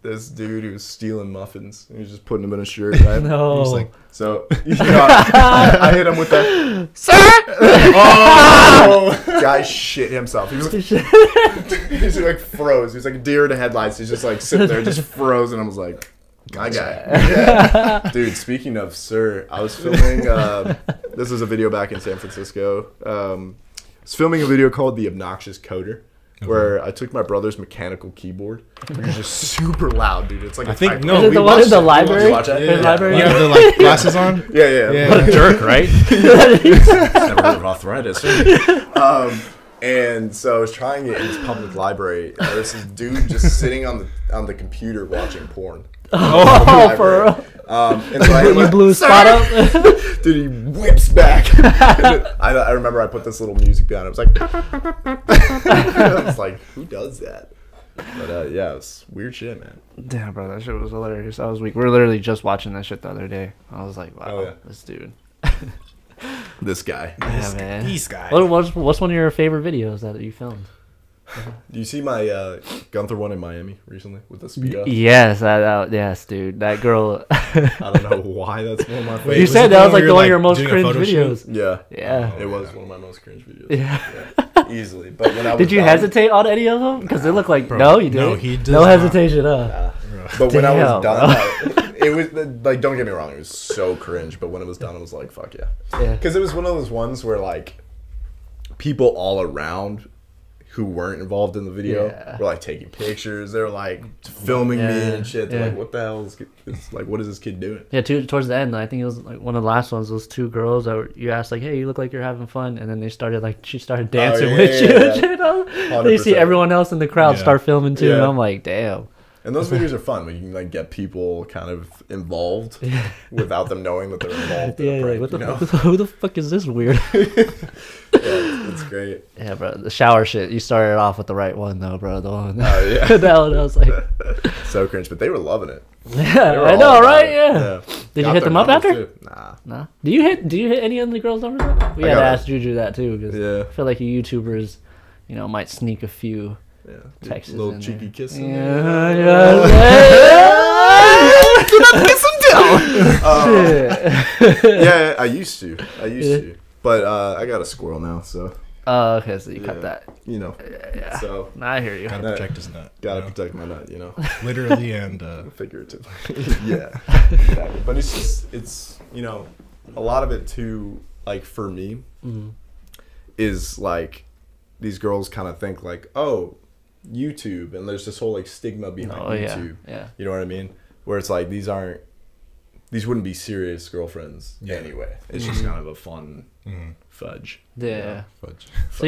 this dude who was stealing muffins. He was just putting them in a shirt. Right?
No.
He was like,
So I hit him with that. Sir! Oh! Guy shit himself. He was he's like froze. He was like a deer in the headlights. He's just like sitting there, just froze. And I was like, my guy. Yeah. Dude, speaking of sir, I was filming. This was a video back in San Francisco. I was filming a video called The Obnoxious Coder. Where I took my brother's mechanical keyboard. It was just super loud, dude. It's like
I think
type-
no.
Is it
we
the one in
watched
the
it. We
library?
Did you watch that?
In the library?
You have the like glasses on.
Yeah.
What a jerk, right?
Never heard of arthritis. And so I was trying it in this public library. And there's this dude just sitting on the computer watching porn.
Oh, for real?
And so I
You blew a spot up?
Dude, he whips back. I remember I put this little music down. I was like, I was like, who does that? But yeah, it's weird shit, man.
Damn, bro, that shit was hilarious. That was weak. We were literally just watching that shit the other day. I was like, wow,
Oh, yeah.
this dude.
This guy.
Yeah, man.
These guys.
What's one of your favorite videos that you filmed?
Do you see my Gunther one in Miami recently with the speed up?
Yes, yes, dude. That girl.
I don't know why that's one of my
Wait,
favorites.
You
was
said
it
that
the
was
one
like
where
the one of
you're,
your
like,
most
doing a
cringe
photo
videos.
shoot?
Yeah.
Yeah.
It was one of my most cringe videos.
Yeah.
Easily. But when I was
Did you
done-
hestate on any of them? Because they look like
Bro,
no, you did.
no, he does
no
not.
hesitation, huh?
But when I
Damn,
was done, it was like, don't get me wrong, it was so cringe. But when it was done, I was like, fuck yeah.
Yeah.
Because it was one of those ones where like people all around who weren't involved in the video
Yeah.
were like taking pictures. They were like filming me
Yeah,
and shit. They're
yeah.
like, what the hell is it's like? What is this kid doing?
Yeah, towards the end, I think it was like one of the last ones. Those two girls that you asked, like, "Hey, you look like you're having fun," and then they started like she started dancing
yeah,
with
yeah,
you.
yeah.
And shit. Then you see
100%.
everyone else in the crowd
Yeah.
start filming too, and
Yeah.
I'm like, "Damn."
And those videos are fun when you can like get people kind of involved without them knowing that they're involved. in a
Yeah,
prank,
like, what the
you know?
fuck, who the fuck is this weird?
Yeah, it's great.
Yeah, bro, the shower shit. You started off with the right one though, bro. The one.
Oh yeah,
that one, I was like,
so cringe, but they were loving it.
yeah,
They were
I
all
know,
about
right?
it.
Yeah. Did you
Got
hit
their
them up
numbers,
after?
too. Nah.
No. Do you hit any of the girls' numbers up? We
I
had to
got
ask Juju that too, because
Yeah.
I feel like you YouTubers, might sneak a few
Yeah,
texts.
little
in
cheeky
there.
kiss.
Yeah, yeah.
Do not kiss him down.
Shit.
Yeah, I used to, but I got a squirrel now, so
Oh, okay, so you cut
Yeah.
that.
Yeah. So
Nah, I hear you.
Gotta protect his nut.
gotta
you know?
protect my nut,
Literally and
figuratively. Yeah, exactly. But it's just a lot of it too. Like for me, is like these girls kind of think like, oh, YouTube, and there's this whole like stigma behind
Oh, yeah.
YouTube.
Yeah.
You know what I mean? Where it's like these wouldn't be serious girlfriends
Yeah.
anyway. It's just kind of a fun fudge.
Yeah.
fudge.
So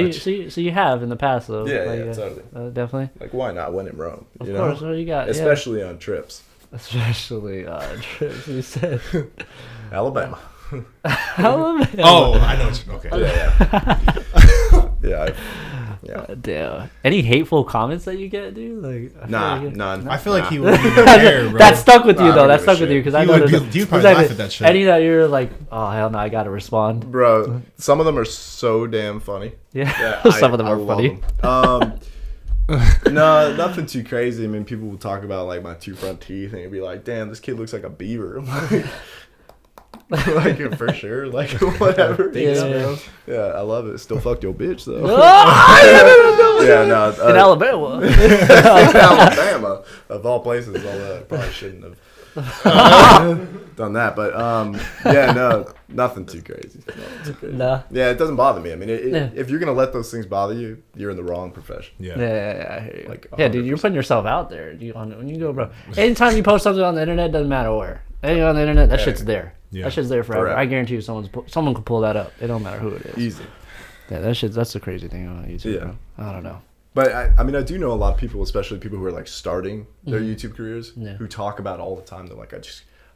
you have in the past though.
Yeah,
like,
yeah, totally.
Definitely.
Like why not when in Rome?
Of
You
course.
know?
What you got?
Especially on trips.
Yeah. Especially trips. You said.
Alabama.
Alabama.
Oh, I know. Okay.
Yeah. Yeah.
Damn. Any hateful comments that you get, dude? Like, I feel
Nah,
like
none.
I feel like
Nah.
he would be there, bro.
that stuck with you
Nah, I
though.
don't
That
give a
stuck with
shit.
you because I
He
know
would
there's
be- you'd probably laugh at that shit.
Any that you're like, oh hell no, I gotta respond.
Bro, some of them are so damn funny.
Yeah,
Yeah,
some of them
I
are
love
funny.
them. No, nothing too crazy. I mean, people will talk about like my two front teeth and it'd be like, damn, this kid looks like a beaver. I'm like for sure, like whatever.
Thanks,
bro. Yeah, I love it. Still fucked your bitch though.
Ah!
Yeah, no.
In Alabama.
In Alabama, of all places, although I probably shouldn't have done that. But yeah, no, nothing too crazy. Nothing too crazy.
Nah.
Yeah, it doesn't bother me. I mean,
Yeah.
if you're gonna let those things bother you, you're in the wrong profession.
Yeah.
Yeah, I hear you.
Like,
yeah, dude, you're
100%.
putting yourself out there. When you go, bro. Anytime you post something on the internet, doesn't matter where. Anything on the internet, that shit's there.
Yeah.
That shit's there forever.
Correct.
I guarantee you, someone could pull that up. It don't matter who it is.
Easy.
Yeah, that's the crazy thing on YouTube.
Yeah.
Bro. I don't know.
But I mean, I do know a lot of people, especially people who are like starting their YouTube careers, who talk about all the time. They're like, I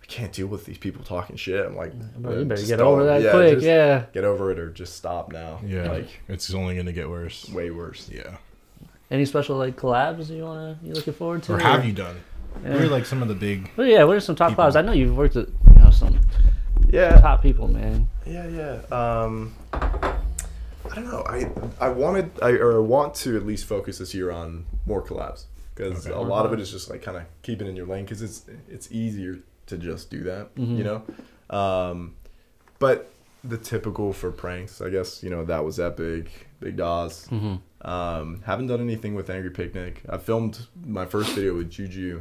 can't deal with these people talking shit. I'm like,
bro, you better get over that quick.
Get over it or just stop now.
Yeah,
like
it's only gonna get worse.
Way worse.
Yeah.
Any special like collabs you looking forward to?
Or have you done? What are like some of the big?
Well, yeah, what are some top collabs? I know you've worked with some top people, man.
I don't know. I want to at least focus this year on more collabs because a lot of it is just like kind of keeping in your lane because it's easier to just do that, you know. But the typical for pranks, I guess, that was epic. Big Dawes. Haven't done anything with Angry Picnic. I filmed my first video with Juju.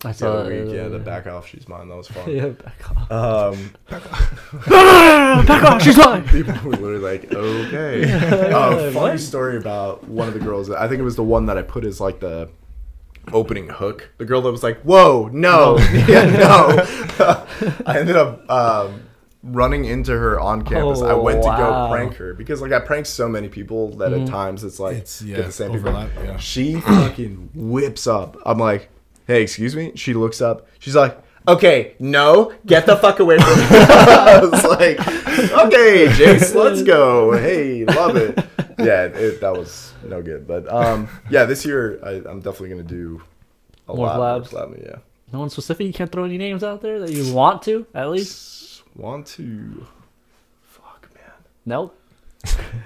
I saw that.
Yeah, the back off, she's mine. That was fun.
Yeah, back off.
Back off, she's mine. People were literally like, okay. Funny story about one of the girls. I think it was the one that I put as like the opening hook. The girl that was like, whoa, no. I ended up running into her on campus. I went to go prank her because like I pranked so many people that at times it's like get the same overlap, people. Yeah. She fucking whips up. I'm like, hey, excuse me? She looks up. She's like, okay, no, get the fuck away from me. I was like, okay, Jace, let's go. Hey, love it. Yeah, that was no good. But yeah, this year I'm definitely going to do a
more
lot
collabs.
More collab, yeah.
No one specific? You can't throw any names out there that you want to, at least?
Want to? Fuck, man.
Nope.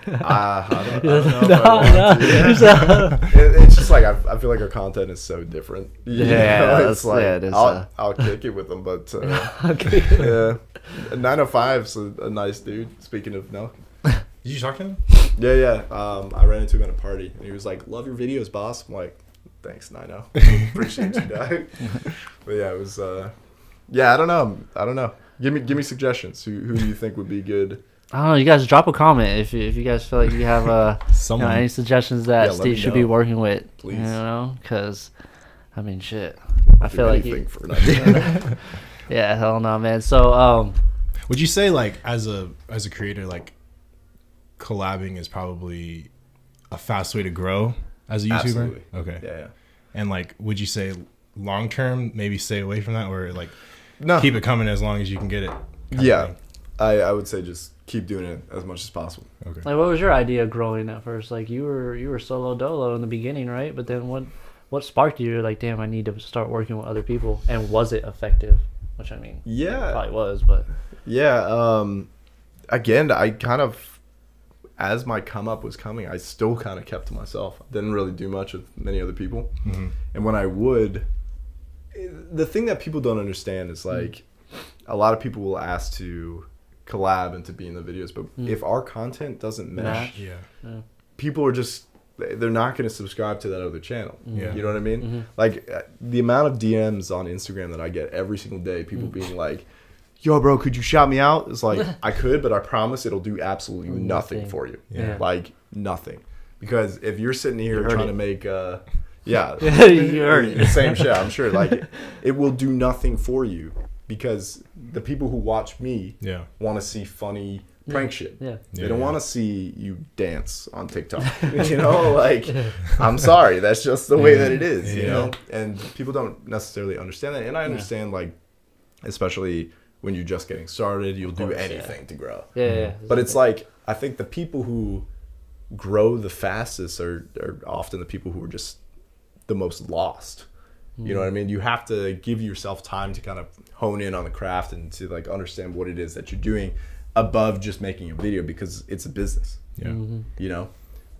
I don't know if I want to. It's just like I feel like our content is so different. It's like I'll kick it with them, but yeah, 905's a nice dude. Speaking of no,
did you talk to him?
Yeah. I ran into him at a party, and he was like, "Love your videos, boss." I'm like, "Thanks, 90. Appreciate you, dog." But yeah, it was. Yeah, I don't know. Give me suggestions. Who do you think would be good?
I don't know. You guys drop a comment if you guys feel like you have any suggestions that Steve should be working with.
Please.
Because I mean, shit. I feel like
for an idea.
Yeah, hell no, man. So,
would you say like as a creator, like collabing is probably a fast way to grow as a YouTuber?
Absolutely.
Okay.
Yeah.
And like, would you say long term, maybe stay away from that, or like
no,
keep it coming as long as you can get it?
Yeah, I would say just keep doing it as much as possible.
Okay.
Like, what was your idea growing at first? Like, you were solo dolo in the beginning, right? But then what sparked you? You're like, damn, I need to start working with other people. And was it effective? Which I mean,
yeah,
it probably was, but
yeah. Again, I kind of, as my come up was coming, I still kind of kept to myself. I didn't really do much with many other people. And when I would, the thing that people don't understand is like, a lot of people will ask to collab and to be in the videos, but if our content doesn't mesh, people are just, they're not going to subscribe to that other channel. You know what I mean? Like the amount of DMs on Instagram that I get every single day, people being like, yo bro, could you shout me out? It's like, I could, but I promise it'll do absolutely nothing for you. Like nothing. Because if you're sitting here trying to make you heard the same shit, I'm sure, like it will do nothing for you. Because the people who watch me want to see funny prank shit. They don't want to see you dance on TikTok. Like, I'm sorry. That's just the way that it is, you know? And people don't necessarily understand that. And I understand, like, especially when you're just getting started, you'll do anything to grow. But it's like, I think the people who grow the fastest are often the people who are just the most lost. You know what I mean? You have to give yourself time to kind of hone in on the craft and to like understand what it is that you're doing above just making a video, because it's a business. You know,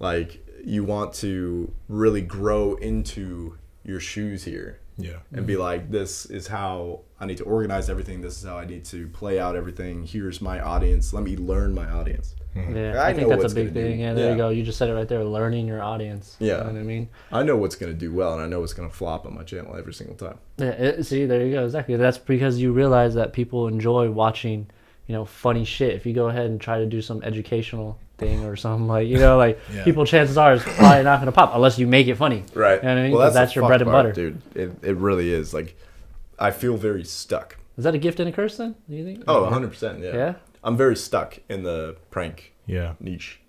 like you want to really grow into your shoes here. And be like, this is how I need to organize everything. This is how I need to play out everything. Here's my audience. Let me learn my audience.
I think that's a big thing. There you go. You just said it right there. Learning your audience. You know what I mean?
I know what's going to do well, and I know what's going to flop on my channel every single time.
See, there you go. Exactly. That's because you realize that people enjoy watching, funny shit. If you go ahead and try to do some educational thing or something like, people, chances are, it's probably not going to pop unless you make it funny.
Right.
You know what I mean? Well, that's your bread and butter.
Dude, it really is. Like, I feel very stuck.
Is that a gift and a curse then, do you think?
Oh, 100%, yeah. I'm very stuck in the prank niche.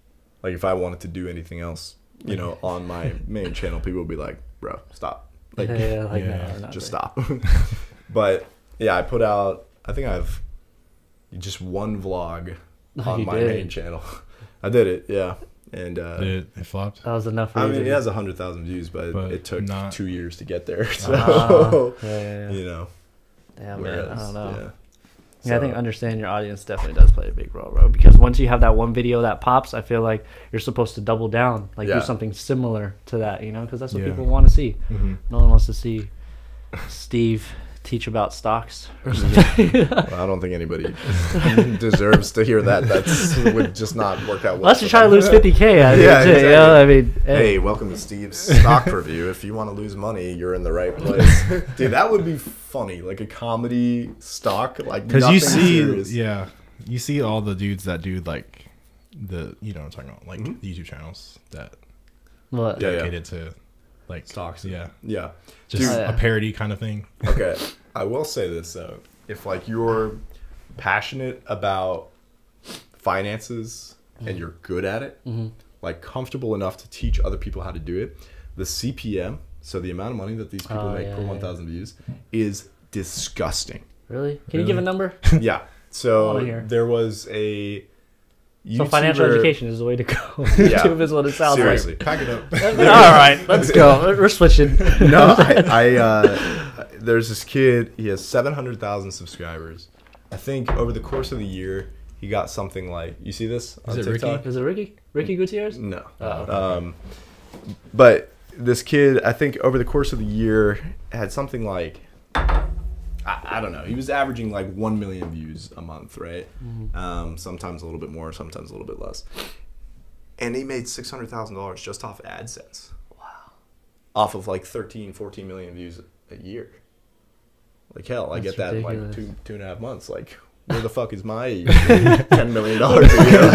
Like, if I wanted to do anything else, you know, on my main channel, people would be like, bro, stop. Like,
No,
just stop. But yeah, I put out, I think I have just one vlog on my main channel. I did it, yeah. And
it flopped.
That was enough for
I
you.
mean, it has 100,000 views, but it took
not...
2 years to get there. So,
yeah.
you know.
Damn, man, I don't know.
Yeah.
Yeah, I think understanding your audience definitely does play a big role, bro. Because once you have that one video that pops, I feel like you're supposed to double down, like do something similar to that, you know, because that's what people want to see. No one wants to see Steve teach about stocks or something.
Well, I don't think anybody deserves to hear that. That would just not work out well.
Unless you try to lose 50K out of it,
exactly.
you know? I mean,
hey, welcome to Steve's stock review. If you want to lose money, you're in the right place. Dude, that would be funny, like a comedy stock, like
because you see,
serious.
you see all the dudes that do like the, you know what I'm talking about, like the YouTube channels that dedicated to like
stocks.
Yeah,
just
a parody kind of thing.
Okay, I will say this though: if like you're passionate about finances and you're good at it, like comfortable enough to teach other people how to do it, the CPM, so the amount of money that these people make per 1,000 views, is disgusting.
Really? Can you give a number?
Yeah. So there was a YouTuber.
So financial education is the way to go. YouTube is what it sounds
Seriously.
like.
Pack it up.
All right, let's go. We're switching.
No, there's this kid. He has 700,000 subscribers. I think over the course of the year, he got something like, you see this on TikTok?
Is it Ricky? Ricky Gutierrez?
No.
Okay.
But this kid, I think over the course of the year, had something like, I don't know. He was averaging like 1 million views a month, right? Sometimes a little bit more, sometimes a little bit less. And he made $600,000 just off AdSense. Wow. Off of like 13, 14 million views a year. Like hell, I get that in like 2.5 months. Like, where the fuck is my $10 million a year?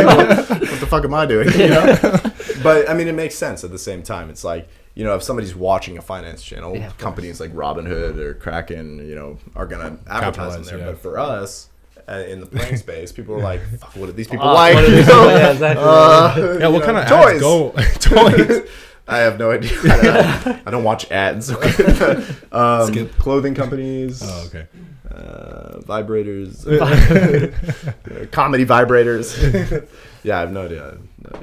Like, what the fuck am I doing? You know? But I mean, it makes sense at the same time. It's like, you know, if somebody's watching a finance channel, companies like Robinhood or Kraken, you know, are gonna advertise in there. Yeah. But for us, in the playing space, people are like, "Fuck, what do these people like?"
Yeah, exactly. Yeah, what kind of ads go? Toys.
I have no idea. I don't watch ads. Clothing companies.
Oh, okay.
Vibrators. Comedy vibrators. Yeah, I have no idea.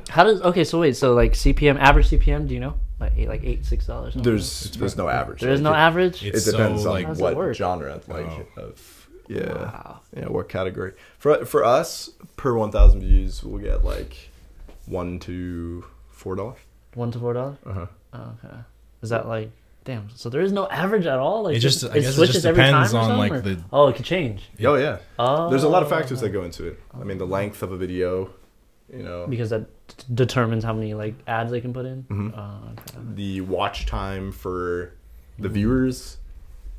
How does so like CPM, average CPM, do you know? Like $6.
There's no average.
There is no average.
It depends on
like
what genre, like what category. For us, per 1,000 views, we'll get like $1 to $4.
$1 to $4. Okay. Is that like damn? So there is no average at all. Like
I guess
it
it
switches
just
every
depends
time
on
like
the.
Oh, it can change.
Oh yeah.
Oh.
There's a lot of factors that go into it. I mean, the length of a video. You know,
because that determines how many like ads they can put in.
Okay. The watch time for the viewers,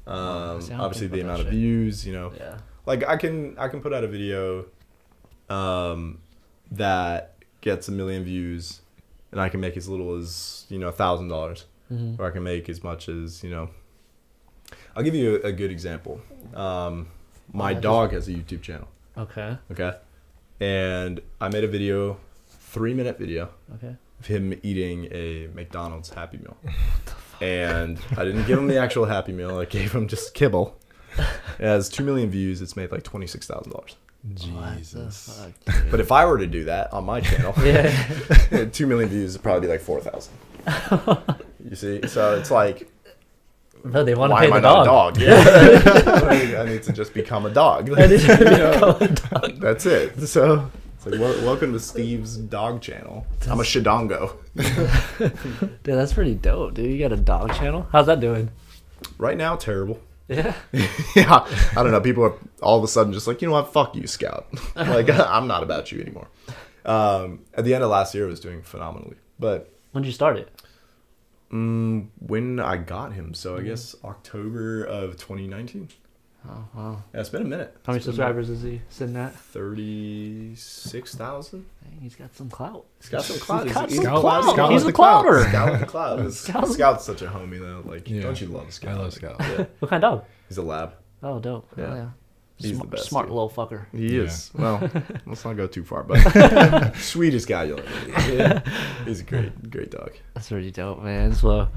obviously the amount of views. You know, like I can put out a video that gets 1 million views, and I can make as little as $1,000, or I can make as much as I'll give you a good example. My dog has a YouTube channel. Okay. And I made a video, 3-minute video, of him eating a McDonald's Happy Meal. And I didn't give him the actual Happy Meal. I gave him just kibble. It has 2 million views. It's made like $26,000.
Jesus.
But if I were to do that on my channel, 2 million views would probably be like 4,000. You see? So it's like,
no, they want to
why
pay
am
the
I not
dog.
a dog? I need to just become a dog. That's it. So it's like, welcome to Steve's dog channel. I'm a Shadongo.
Dude, that's pretty dope, dude. You got a dog channel? How's that doing?
Right now, terrible.
Yeah.
Yeah. I don't know. People are all of a sudden just like, you know what? Fuck you, Scout. Like, I'm not about you anymore. At the end of last year, it was doing phenomenally. But
when did you start it?
When I got him, so I guess October of 2019.
Oh wow!
Yeah, it's been a minute.
How many subscribers is he sitting at?
36,000.
He's got some clout.
He's got some clout.
He's
He's
a
the
clouter.
Scout with the clout. Scout's such a homie though. Like, don't you love Scout?
I love Scout.
Yeah.
What kind of dog?
He's a lab.
Oh, dope.
Yeah. He's the best.
Smart
dude.
little fucker.
He is. Well, let's not go too far, but sweetest guy you'll ever meet. Yeah. He's a great dog.
That's pretty dope, man. So,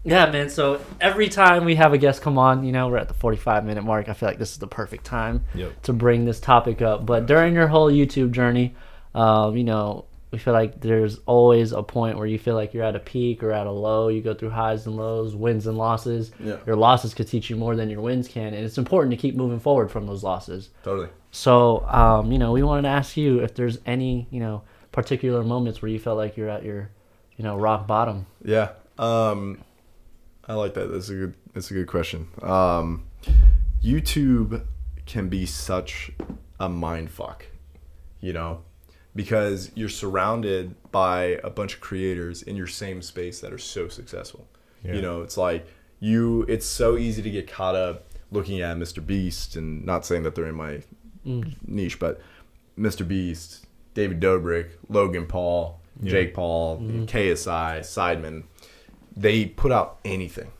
yeah, man. So every time we have a guest come on, you know, we're at the 45-minute mark. I feel like this is the perfect time to bring this topic up. But during your whole YouTube journey, you know, we feel like there's always a point where you feel like you're at a peak or at a low. You go through highs and lows, wins and losses.
Yeah.
Your losses could teach you more than your wins can, and it's important to keep moving forward from those losses.
Totally.
So, you know, we wanted to ask you if there's any, you know, particular moments where you felt like you're at your, you know, rock bottom.
Yeah. I like that. That's a good question. YouTube can be such a mind fuck, you know, because you're surrounded by a bunch of creators in your same space that are so successful. Yeah. You know, it's like it's so easy to get caught up looking at Mr. Beast, and not saying that they're in my niche, but Mr. Beast, David Dobrik, Logan Paul, Jake Paul, KSI, Sidemen. They put out anything.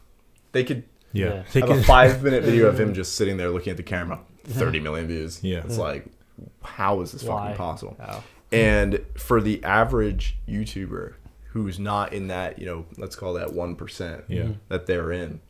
They could have a 5-minute video of him just sitting there looking at the camera, 30 million views. Yeah. It's like, how is this fucking possible? Wow. And for the average YouTuber who's not in that, you know, let's call that 1% that they're in,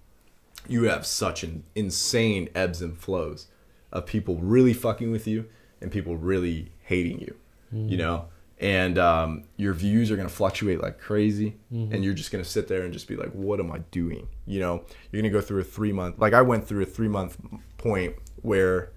you have such an insane ebbs and flows of people really fucking with you and people really hating you, you know? And your views are going to fluctuate like crazy. And you're just going to sit there and just be like, what am I doing? You know, you're going to go through a 3-month, like I went through a 3-month point where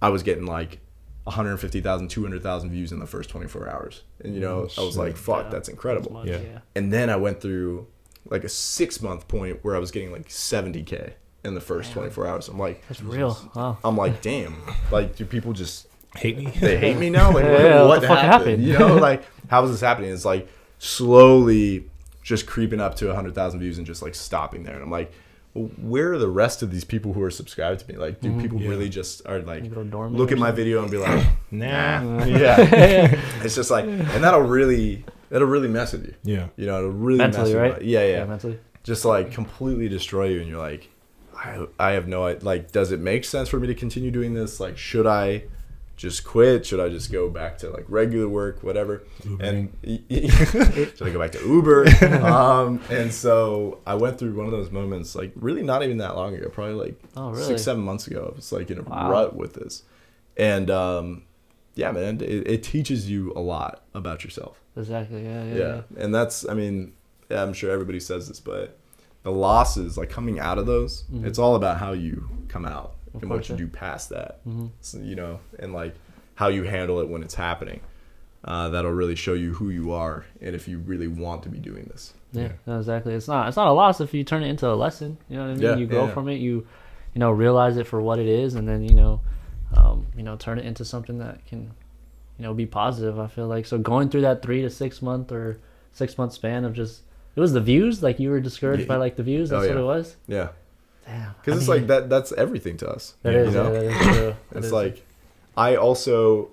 I was getting like 150,000, 200,000 views in the first 24 hours. And, you know, I was like, fuck, that's incredible.
Much,
And then I went through like a 6-month point where I was getting like 70K in the first 24 hours. I'm like,
that's real. Wow.
I'm like, damn, like, do people just
hate me?
They hate me now? Like, what the fuck happened? You know, like, how is this happening? It's like slowly just creeping up to 100,000 views and just like stopping there. And I'm like, well, where are the rest of these people who are subscribed to me? Like, do people really just are like, look at my video and be like, nah. It's just like, and that'll really mess with you. Yeah. You know, it'll really
mentally,
mess with you.
Right?
Yeah.
Mentally.
Just like completely destroy you. And you're like, I have no idea. Like, does it make sense for me to continue doing this? Like, should I just quit? Should I just go back to like regular work, whatever? And should I go back to Uber? And so I went through one of those moments, like really not even that long ago, probably like 6-7 months ago. I was like in a rut with this. And yeah, man, it teaches you a lot about yourself.
Exactly. Yeah.
And that's, I mean, I'm sure everybody says this, but the losses, like coming out of those, it's all about how you come out. And what you do past that, so, you know, and like how you handle it when it's happening. That'll really show you who you are and if you really want to be doing this.
Yeah, no, exactly. It's not a loss if you turn it into a lesson. You know what I mean? You grow from it. You know, realize it for what it is, and then you know, turn it into something that can, you know, be positive. I feel like so going through that 3 to 6 month or 6 month span of just it was the views. Like you were discouraged by like the views. That's what it was.
Yeah.
Damn.
Because it's like that's everything to us.
That is, that is true.
It's like I also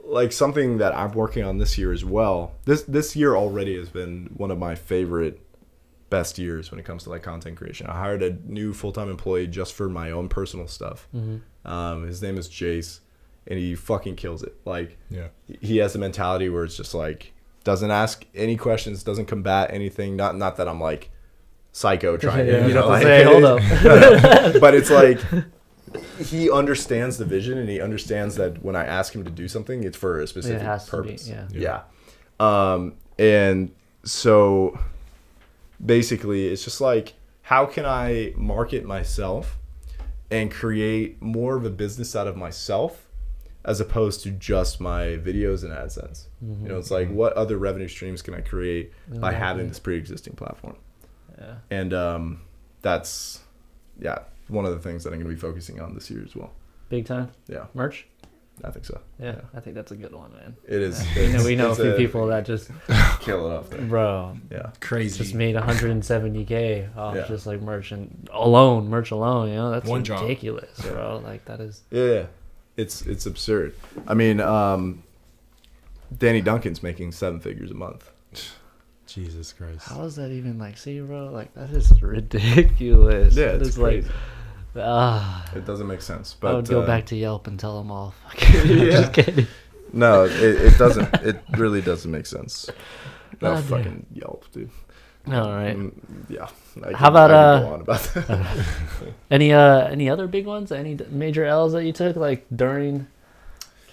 like something that I'm working on this year as well. This year already has been one of my favorite best years when it comes to like content creation. I hired a new full-time employee just for my own personal stuff. His name is Jace, and he fucking kills it. Like he has a mentality where it's just like doesn't ask any questions, doesn't combat anything. Not that I'm like psycho trying to, you know, like,
say, hold up.
But it's like he understands the vision, and he understands that when I ask him to do something, it's for a specific purpose. And so basically it's just like, how can I market myself and create more of a business out of myself as opposed to just my videos and AdSense? You know, it's like, what other revenue streams can I create by having this pre-existing platform? And that's one of the things that I'm going to be focusing on this year as well.
Big time.
Yeah.
Merch?
I think so.
Yeah, I think that's a good one, man.
It is.
We know a few people that just
kill it off there.
Bro.
Yeah.
Crazy.
Just made 170K off just like merch and merch alone, you know? That's
one
ridiculous, bro. Like that is
It's absurd. I mean, Danny Duncan's making 7 figures a month.
Jesus Christ.
How is that even like, see, bro? Like that is ridiculous.
Yeah, it's
it's
crazy. It doesn't make sense. But
I would go back to Yelp and tell them all.
Yeah.
Just kidding.
No, it doesn't. It really doesn't make sense. No,
Oh, dear.
fucking Yelp, dude.
All right.
Yeah.
How about,
I could go on about that.
Any other big ones? Any major L's that you took like during?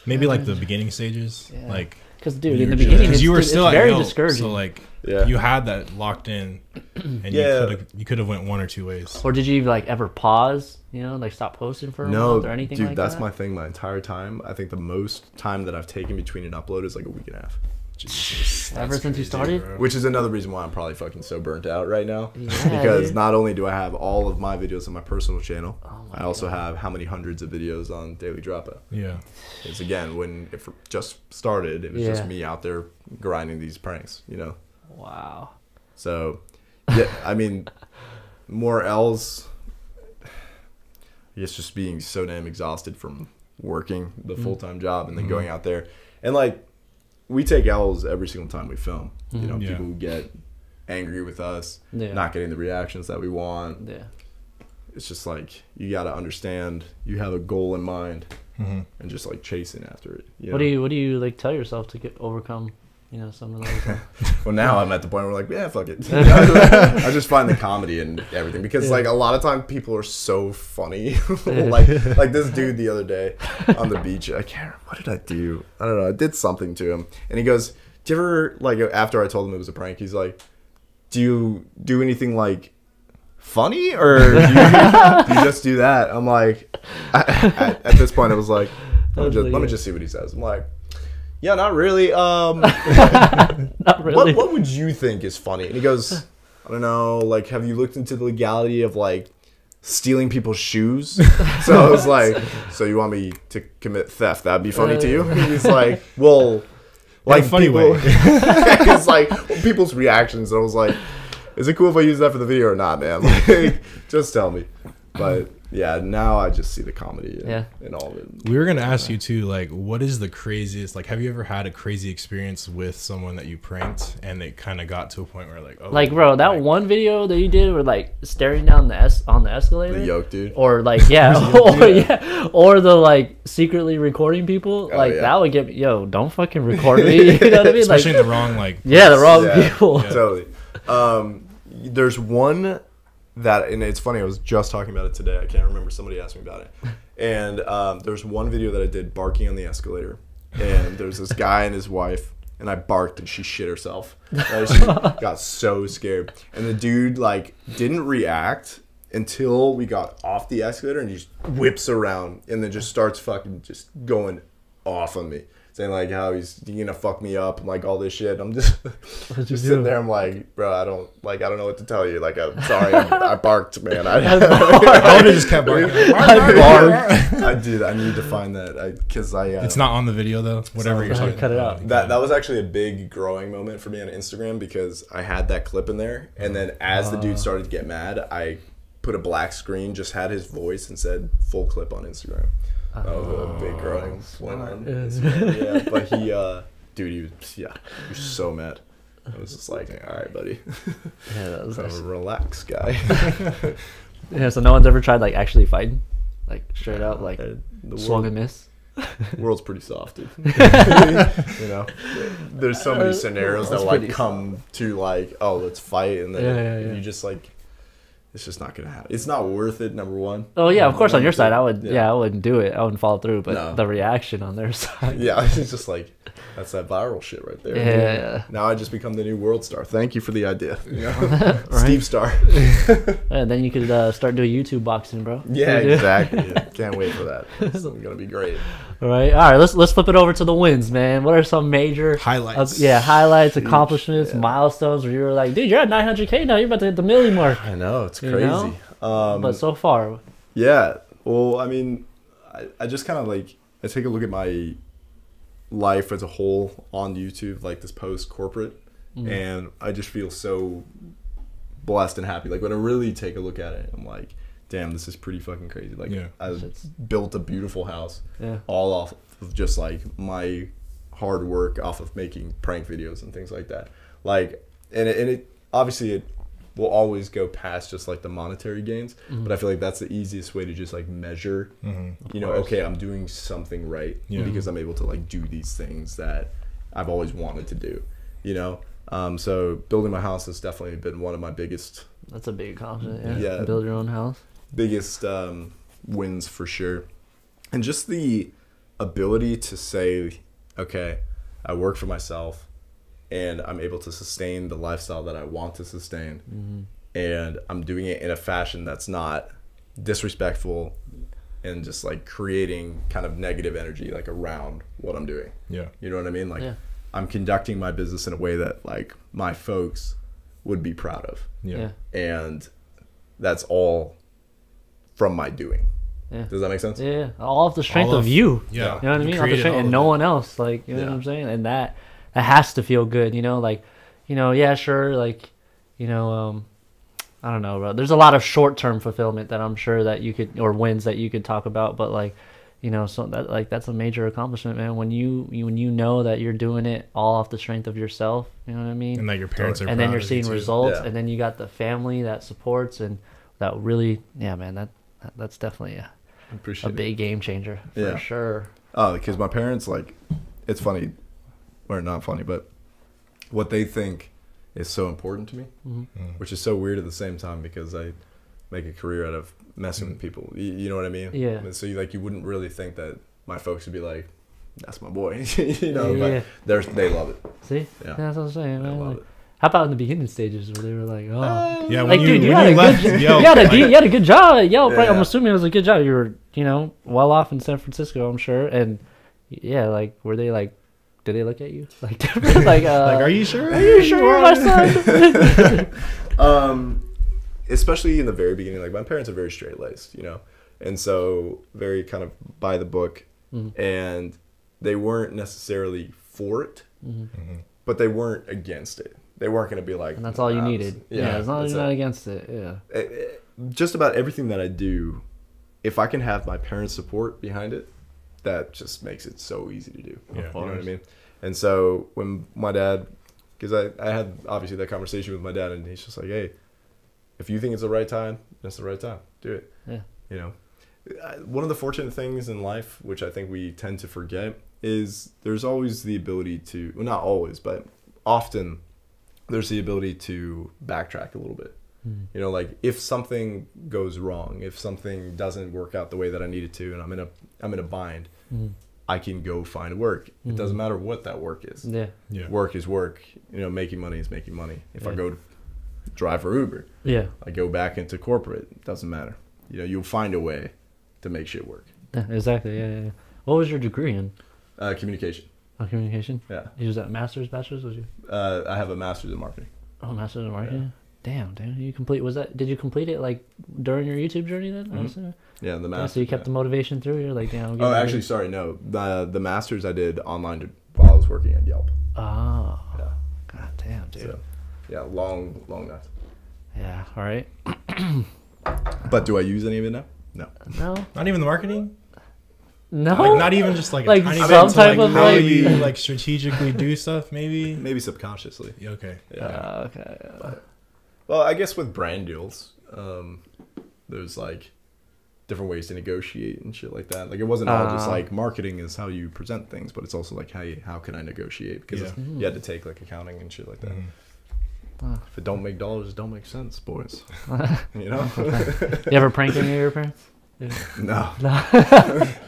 Maybe like the beginning stages,
Yeah.
like
Because dude,
you
in the
were
beginning,
just-
it's,
you were
it's
still at
very
Yelp,
discouraging.
so like
Yeah.
you had that locked in, and
Yeah.
you could have went one or two ways.
Or did you like ever pause? You know, like stop posting for a
No,
month or anything
dude,
like
that's
that?
my thing. My entire time, I think the most time that I've taken between an upload is like a week and a half.
Jesus,
Ever
that's
since you
crazy,
started?
bro.
Which is another reason why I'm probably fucking so burnt out right now.
Yeah,
Because
dude.
not only do I have all of my videos on my personal channel,
Oh my
I also
God.
have how many hundreds of videos on Daily Dropout.
Yeah,
Because again, when it just started, it was just
Yeah.
me out there grinding these pranks, you know?
Wow.
So, yeah, I mean, more L's. I guess just being so damn exhausted from working the full-time job and then going out there. And, like, we take L's every single time we film. You know,
Yeah.
people who get angry with us,
Yeah.
not getting the reactions that we want.
Yeah.
It's just like, you got to understand you have a goal in mind and just, like, chasing after it. You know?
What do you like tell yourself to overcome, you know, some of those?
Well, now I'm at the point where like, yeah, fuck it. I just find the comedy and everything because like a lot of times people are so funny. like this dude the other day on the beach. I can't remember, what did I do? I don't know. I did something to him, and he goes, "Do you ever like?" After I told him it was a prank, he's like, "Do you do anything like funny, or do you just do that?" I'm like, at this point, I was like, let me just see what he says. I'm like, yeah, not really.
Not really.
What would you think is funny? And he goes, I don't know, like, have you looked into the legality of, like, stealing people's shoes? So I was like, so you want me to commit theft? That'd be funny to you? And he's like, well, like,
funny
people,
way.
it's like, people's reactions. And I was like, is it cool if I use that for the video or not, man? Like, just tell me. But, yeah, now I just see the comedy in all of it.
we were gonna ask you too, like, what is the craziest? Like, have you ever had a crazy experience with someone that you pranked, and it kind of got to a point where, like, oh,
Like, bro, that one video that you did were like staring down on the escalator.
The yoke, dude.
Or like, or the like secretly recording people. Like
yeah.
that would get me. Yo, don't fucking record me. You know what I mean?
especially
Like,
in the wrong, like,
yeah, the wrong
Yeah.
people.
Totally. There's one that, and it's funny, I was just talking about it today. I can't remember. Somebody asked me about it. And there's one video that I did barking on the escalator. And there's this guy and his wife, and I barked and she shit herself. She got so scared. And the dude, like, didn't react until we got off the escalator, and he just whips around and then just starts fucking just going off on me. Saying like how he's gonna fuck me up and like all this shit. I'm just sitting there. I'm like, bro, I don't know what to tell you. Like, I'm sorry, I barked, man. I
I would have just kept barking.
I did. I need to find that because I.
It's not on the video though. Whatever you're talking
cut it
about.
out.
That was actually a big growing moment for me on Instagram because I had that clip in there, and then as the dude started to get mad, I put a black screen, just had his voice, and said full clip on Instagram. That was a big growing one on Instagram. Yeah, but he was so mad. I was just like, all right, buddy,
Yeah, that was nice.
relax, guy.
Yeah, so no one's ever tried like actually fighting, like straight up, like
The
swung and miss.
world's pretty soft, dude. You know, there's so many scenarios that
That's
like
pretty
come to like, oh, let's fight, and then
Yeah.
you just like, it's just not gonna happen. It's not worth it. Number one.
Oh yeah, of course on your
Number
side
two,
I would. Yeah, I wouldn't do it. I wouldn't follow through. But
No.
the reaction on their side.
Yeah, it's just like, that's that viral shit right there.
Yeah.
Now I just become the new world star. Thank you for the idea. You know? Steve Star.
And then you could start doing YouTube boxing, bro.
Yeah, exactly. Yeah. Can't wait for that. It's gonna be great.
All right. Let's flip it over to the wins, man. What are some major
Highlights.
highlights, accomplishments, milestones where you were like, dude, you're at 900K now. You're about to hit the million mark.
I know, it's
You
crazy.
know? But so far,
Yeah. Well, I mean, I just kind of like, I take a look at my life as a whole on YouTube, like this post corporate, and I just feel so blessed and happy. Like when I really take a look at it, I'm like, damn, this is pretty fucking crazy. Like I built a beautiful house, all off of just like my hard work, off of making prank videos and things like that. Like, and it obviously it will always go past just like the monetary gains. But I feel like that's the easiest way to just like measure, you know, okay, I'm doing something right because I'm able to like do these things that I've always wanted to do, you know? So building my house has definitely been one of my biggest.
That's a big accomplishment. Yeah.
Yeah.
Build your own house.
Biggest wins for sure. And just the ability to say, okay, I work for myself and I'm able to sustain the lifestyle that I want to sustain. And I'm doing it in a fashion that's not disrespectful and just like creating kind of negative energy like around what I'm doing.
Yeah.
You know what I mean? Like I'm conducting my business in a way that like my folks would be proud of.
Yeah.
And that's all from my doing.
Yeah.
Does that make sense?
Yeah. All of the strength of you.
Yeah.
You know what I mean? All the strength and no one else. Like, you know what I'm saying? And that has to feel good, you know? Like, you know, yeah, sure. Like, you know, I don't know, bro. There's a lot of short-term fulfillment that I'm sure that you could, or wins that you could talk about, but like, you know, so that like that's a major accomplishment, man. When you know that you're doing it all off the strength of yourself, you know what I mean?
And that your parents are
and
proud
then you're
of you
seeing
too.
results, and then you got the family that supports, and that really, yeah, man, that's definitely
I appreciate
a big game changer for sure.
Oh, because my parents, like, it's funny, or not funny, but what they think is so important to me, which is so weird at the same time because I make a career out of messing with people. You know what I mean?
Yeah.
And so you wouldn't really think that my folks would be like, "That's my boy," you know. But they love it.
See,
Yeah.
that's what I'm saying,
They
man.
love
Like,
it.
how about in the beginning stages where they were like, "Oh,
Yeah,
like,
when
dude, you
when
had a
left,
good,
yo,
you had
like,
a good job, yo.
Yeah,
Right, I'm
yeah.
assuming it was a good job. You were, you know, well off in San Francisco, I'm sure, and yeah, like, were they like, did they look at you like different? Like,
like, are you sure?
Are you sure, my son?
Especially in the very beginning, like my parents are very straight laced, you know, and so very kind of by the book, and they weren't necessarily for it, but they weren't against it. They weren't going to be like,
And that's all you needed. Yeah, as long as you're not against it. Yeah.
Just about everything that I do, if I can have my parents' support behind it, that just makes it so easy to do.
Yeah.
You know what I mean? And so when my dad, because I had obviously that conversation with my dad, and he's just like, hey, if you think it's the right time, it's the right time. Do it.
Yeah.
You know, one of the fortunate things in life, which I think we tend to forget, is there's always the ability to, well, not always, but often there's the ability to backtrack a little bit. You know, like if something goes wrong, if something doesn't work out the way that I need it to, and I'm in a bind, I can go find work. It doesn't matter what that work is.
Yeah.
Yeah.
Work is work. You know, making money is making money. If I go to drive for Uber,
Yeah.
I go back into corporate, it doesn't matter. You know, you'll find a way to make shit work.
Yeah, exactly. Yeah. What was your degree in?
Communication.
Oh, communication.
Yeah.
You was that master's, bachelor's? Was you?
I have a master's in marketing.
Oh, master's in marketing. Damn, dude, you complete? Did you complete it like during your YouTube journey then?
Yeah, the
Yeah,
master's.
so you kept the motivation through. You're like, damn. I'm
Oh,
getting
actually,
ready.
sorry, no. The master's I did online while I was working at Yelp.
Oh.
Yeah.
God damn, dude.
So, yeah, long night.
Yeah. All right.
But do I use any of it now? No.
No.
Not even the marketing.
No.
Like, not even just like a
Like
tiny
some
bit to,
type
like,
of,
how
like-
you like strategically do stuff. Maybe.
Maybe subconsciously.
Yeah, okay.
Yeah.
Okay.
Well, I guess with brand deals, there's like different ways to negotiate and shit like that. Like it wasn't all just like marketing is how you present things, but it's also like how can I negotiate? Because you had to take like accounting and shit like that. If it don't make dollars, it don't make sense, boys. You know?
You ever prank any of your parents?
No.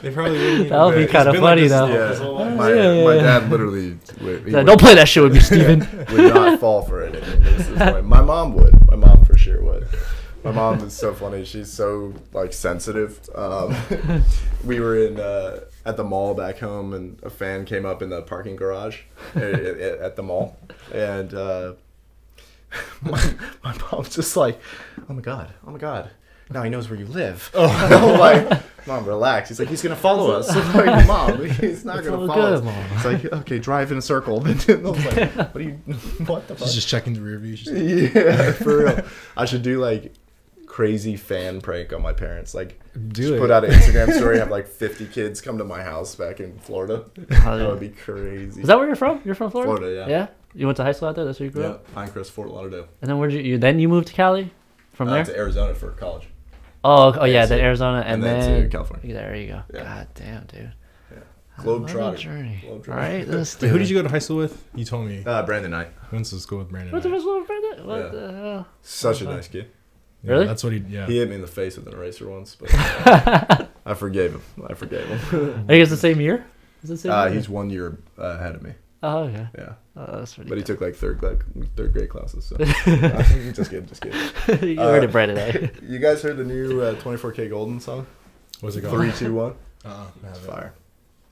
They probably wouldn't.
That would be
It's
kind of
been like
funny
this
though.
his whole life.
My dad literally
Don't play that shit with me, Steven.
would not fall for it. This is why- my mom would. My mom for sure would. My mom is so funny. She's so like sensitive. We were in at the mall back home, and a fan came up in the parking garage at the mall, and my mom's just like, oh my god, now he knows where you live. I'm like, Mom, relax. He's like, he's gonna follow us. I'm like, Mom, he's not
It's
gonna
all
follow
good,
us.
Mom.
It's like, okay, drive in a circle. I was like, what the fuck?
She's just checking the rear view. She's like,
Yeah, for real. I should do like crazy fan prank on my parents. Like, just
it.
put out an Instagram story, have like 50 kids come to my house back in Florida. That would be crazy.
Is that where you're from? You're from Florida?
Florida, yeah.
Yeah? You went to high school out there? That's where you grew up?
Yeah, Pinecrest, Fort Lauderdale.
And then where'd you moved to Cali from there?
To Arizona for college.
Oh yeah, then Arizona and
then to California.
There you go.
Yeah.
God damn, dude.
Globetrotter.
Journey.
Globetrotter.
All right, let's
Wait, who did you go to high school with? You told me.
Brandon Knight.
Went to school with Brandon.
What the
Knight.
fuck, Brandon? What
Yeah.
the hell?
Such a nice kid.
Yeah,
Really?
That's what he. Yeah.
He hit me in the face with an eraser once, but I forgave him.
Are you guys the same year? Is it the same year?
He's 1 year ahead of me.
Oh, okay.
Yeah.
Oh, that's pretty
But he
good.
took like third grade classes. So. Just kidding.
You heard it, Brandon. Eh?
You guys heard the new 24K Golden song?
What's it called?
3, 2, 1.
It's
Fire.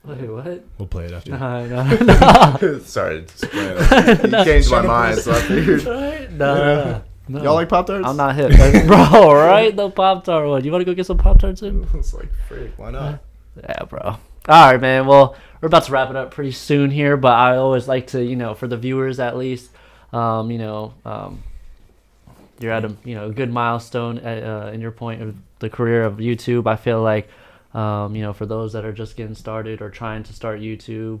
Wait, what?
We'll play it after.
No.
Sorry, just playing it. You changed my mind, so I figured.
Right? No.
Y'all like Pop Tarts?
I'm not hip. Bro, right? The Pop-Tart one. You want to go get some Pop-Tarts in?
It's like, frick, why not?
Yeah, bro. All right, man. Well, we're about to wrap it up pretty soon here, but I always like to, for the viewers at least, you're at a good milestone in your point of the career of YouTube. I feel like, for those that are just getting started or trying to start YouTube,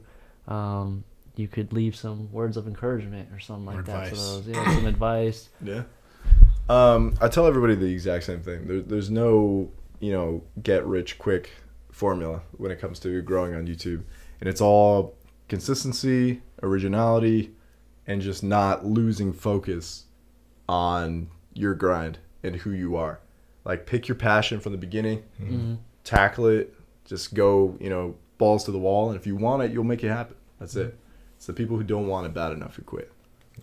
you could leave some words of encouragement or something like that to those. Yeah, some advice.
Yeah. I tell everybody the exact same thing. There's no, get rich quick formula when it comes to growing on YouTube. And it's all consistency, originality, and just not losing focus on your grind and who you are. Like, pick your passion from the beginning, tackle it, just go, balls to the wall. And if you want it, you'll make it happen. That's it. It's the people who don't want it bad enough who quit.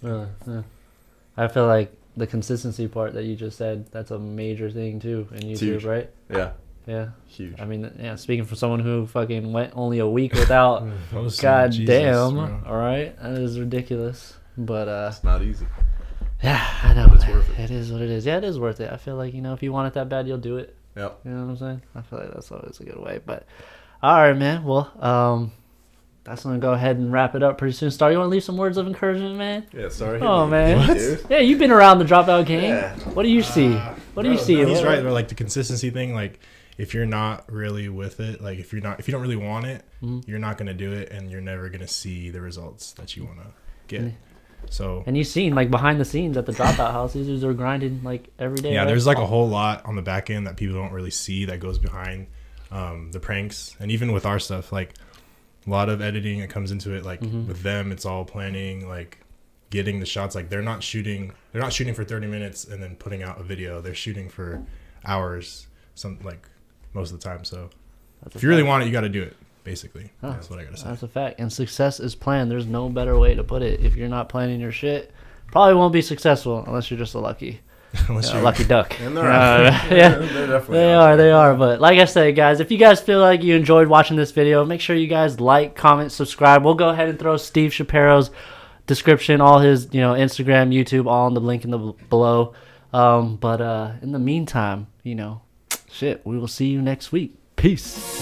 I feel like the consistency part that you just said, that's a major thing too in YouTube,
huge.
Right?
Yeah.
Yeah.
Huge.
I mean, yeah, speaking from someone who fucking went only a week without, god
Jesus,
damn,
bro.
all right? That is ridiculous. But,
It's not easy.
yeah, I know.
But it's worth it.
It is what it is. Yeah, it is worth it. I feel like, if you want it that bad, you'll do it.
Yep.
You know what I'm saying? I feel like that's always a good way. But, all right, man. Well, that's going to go ahead and wrap it up pretty soon. Star, you want to leave some words of encouragement, man?
Yeah, sorry.
Oh, man.
Dude.
Yeah, you've been around the Dropout game.
Yeah.
What do you see? What do you see?
He's
What-
right. Like the consistency thing. Like if you're not really with it, like if you don't really want it, you're not gonna do it, and you're never gonna see the results that you wanna get. So.
And you've seen, like, behind the scenes at the Dropout house, these dudes are grinding, like, every day.
Yeah,
right?
there's like a whole lot on the back end that people don't really see that goes behind the pranks, and even with our stuff, like a lot of editing that comes into it. Like with them, it's all planning, like getting the shots. Like they're not shooting for 30 minutes and then putting out a video. They're shooting for hours, most of the time. So if you really want it, you got to do it. Basically, that's what I gotta say.
That's a fact. And success is planned. There's no better way to put it. If you're not planning your shit, probably won't be successful unless you're just a lucky duck.
And they're yeah, they're definitely
They are. But like I said, guys, if you guys feel like you enjoyed watching this video, make sure you guys like, comment, subscribe. We'll go ahead and throw Steve Schapiro's description, all his Instagram, YouTube, all in the link in the below. But in the meantime, we will see you next week. Peace.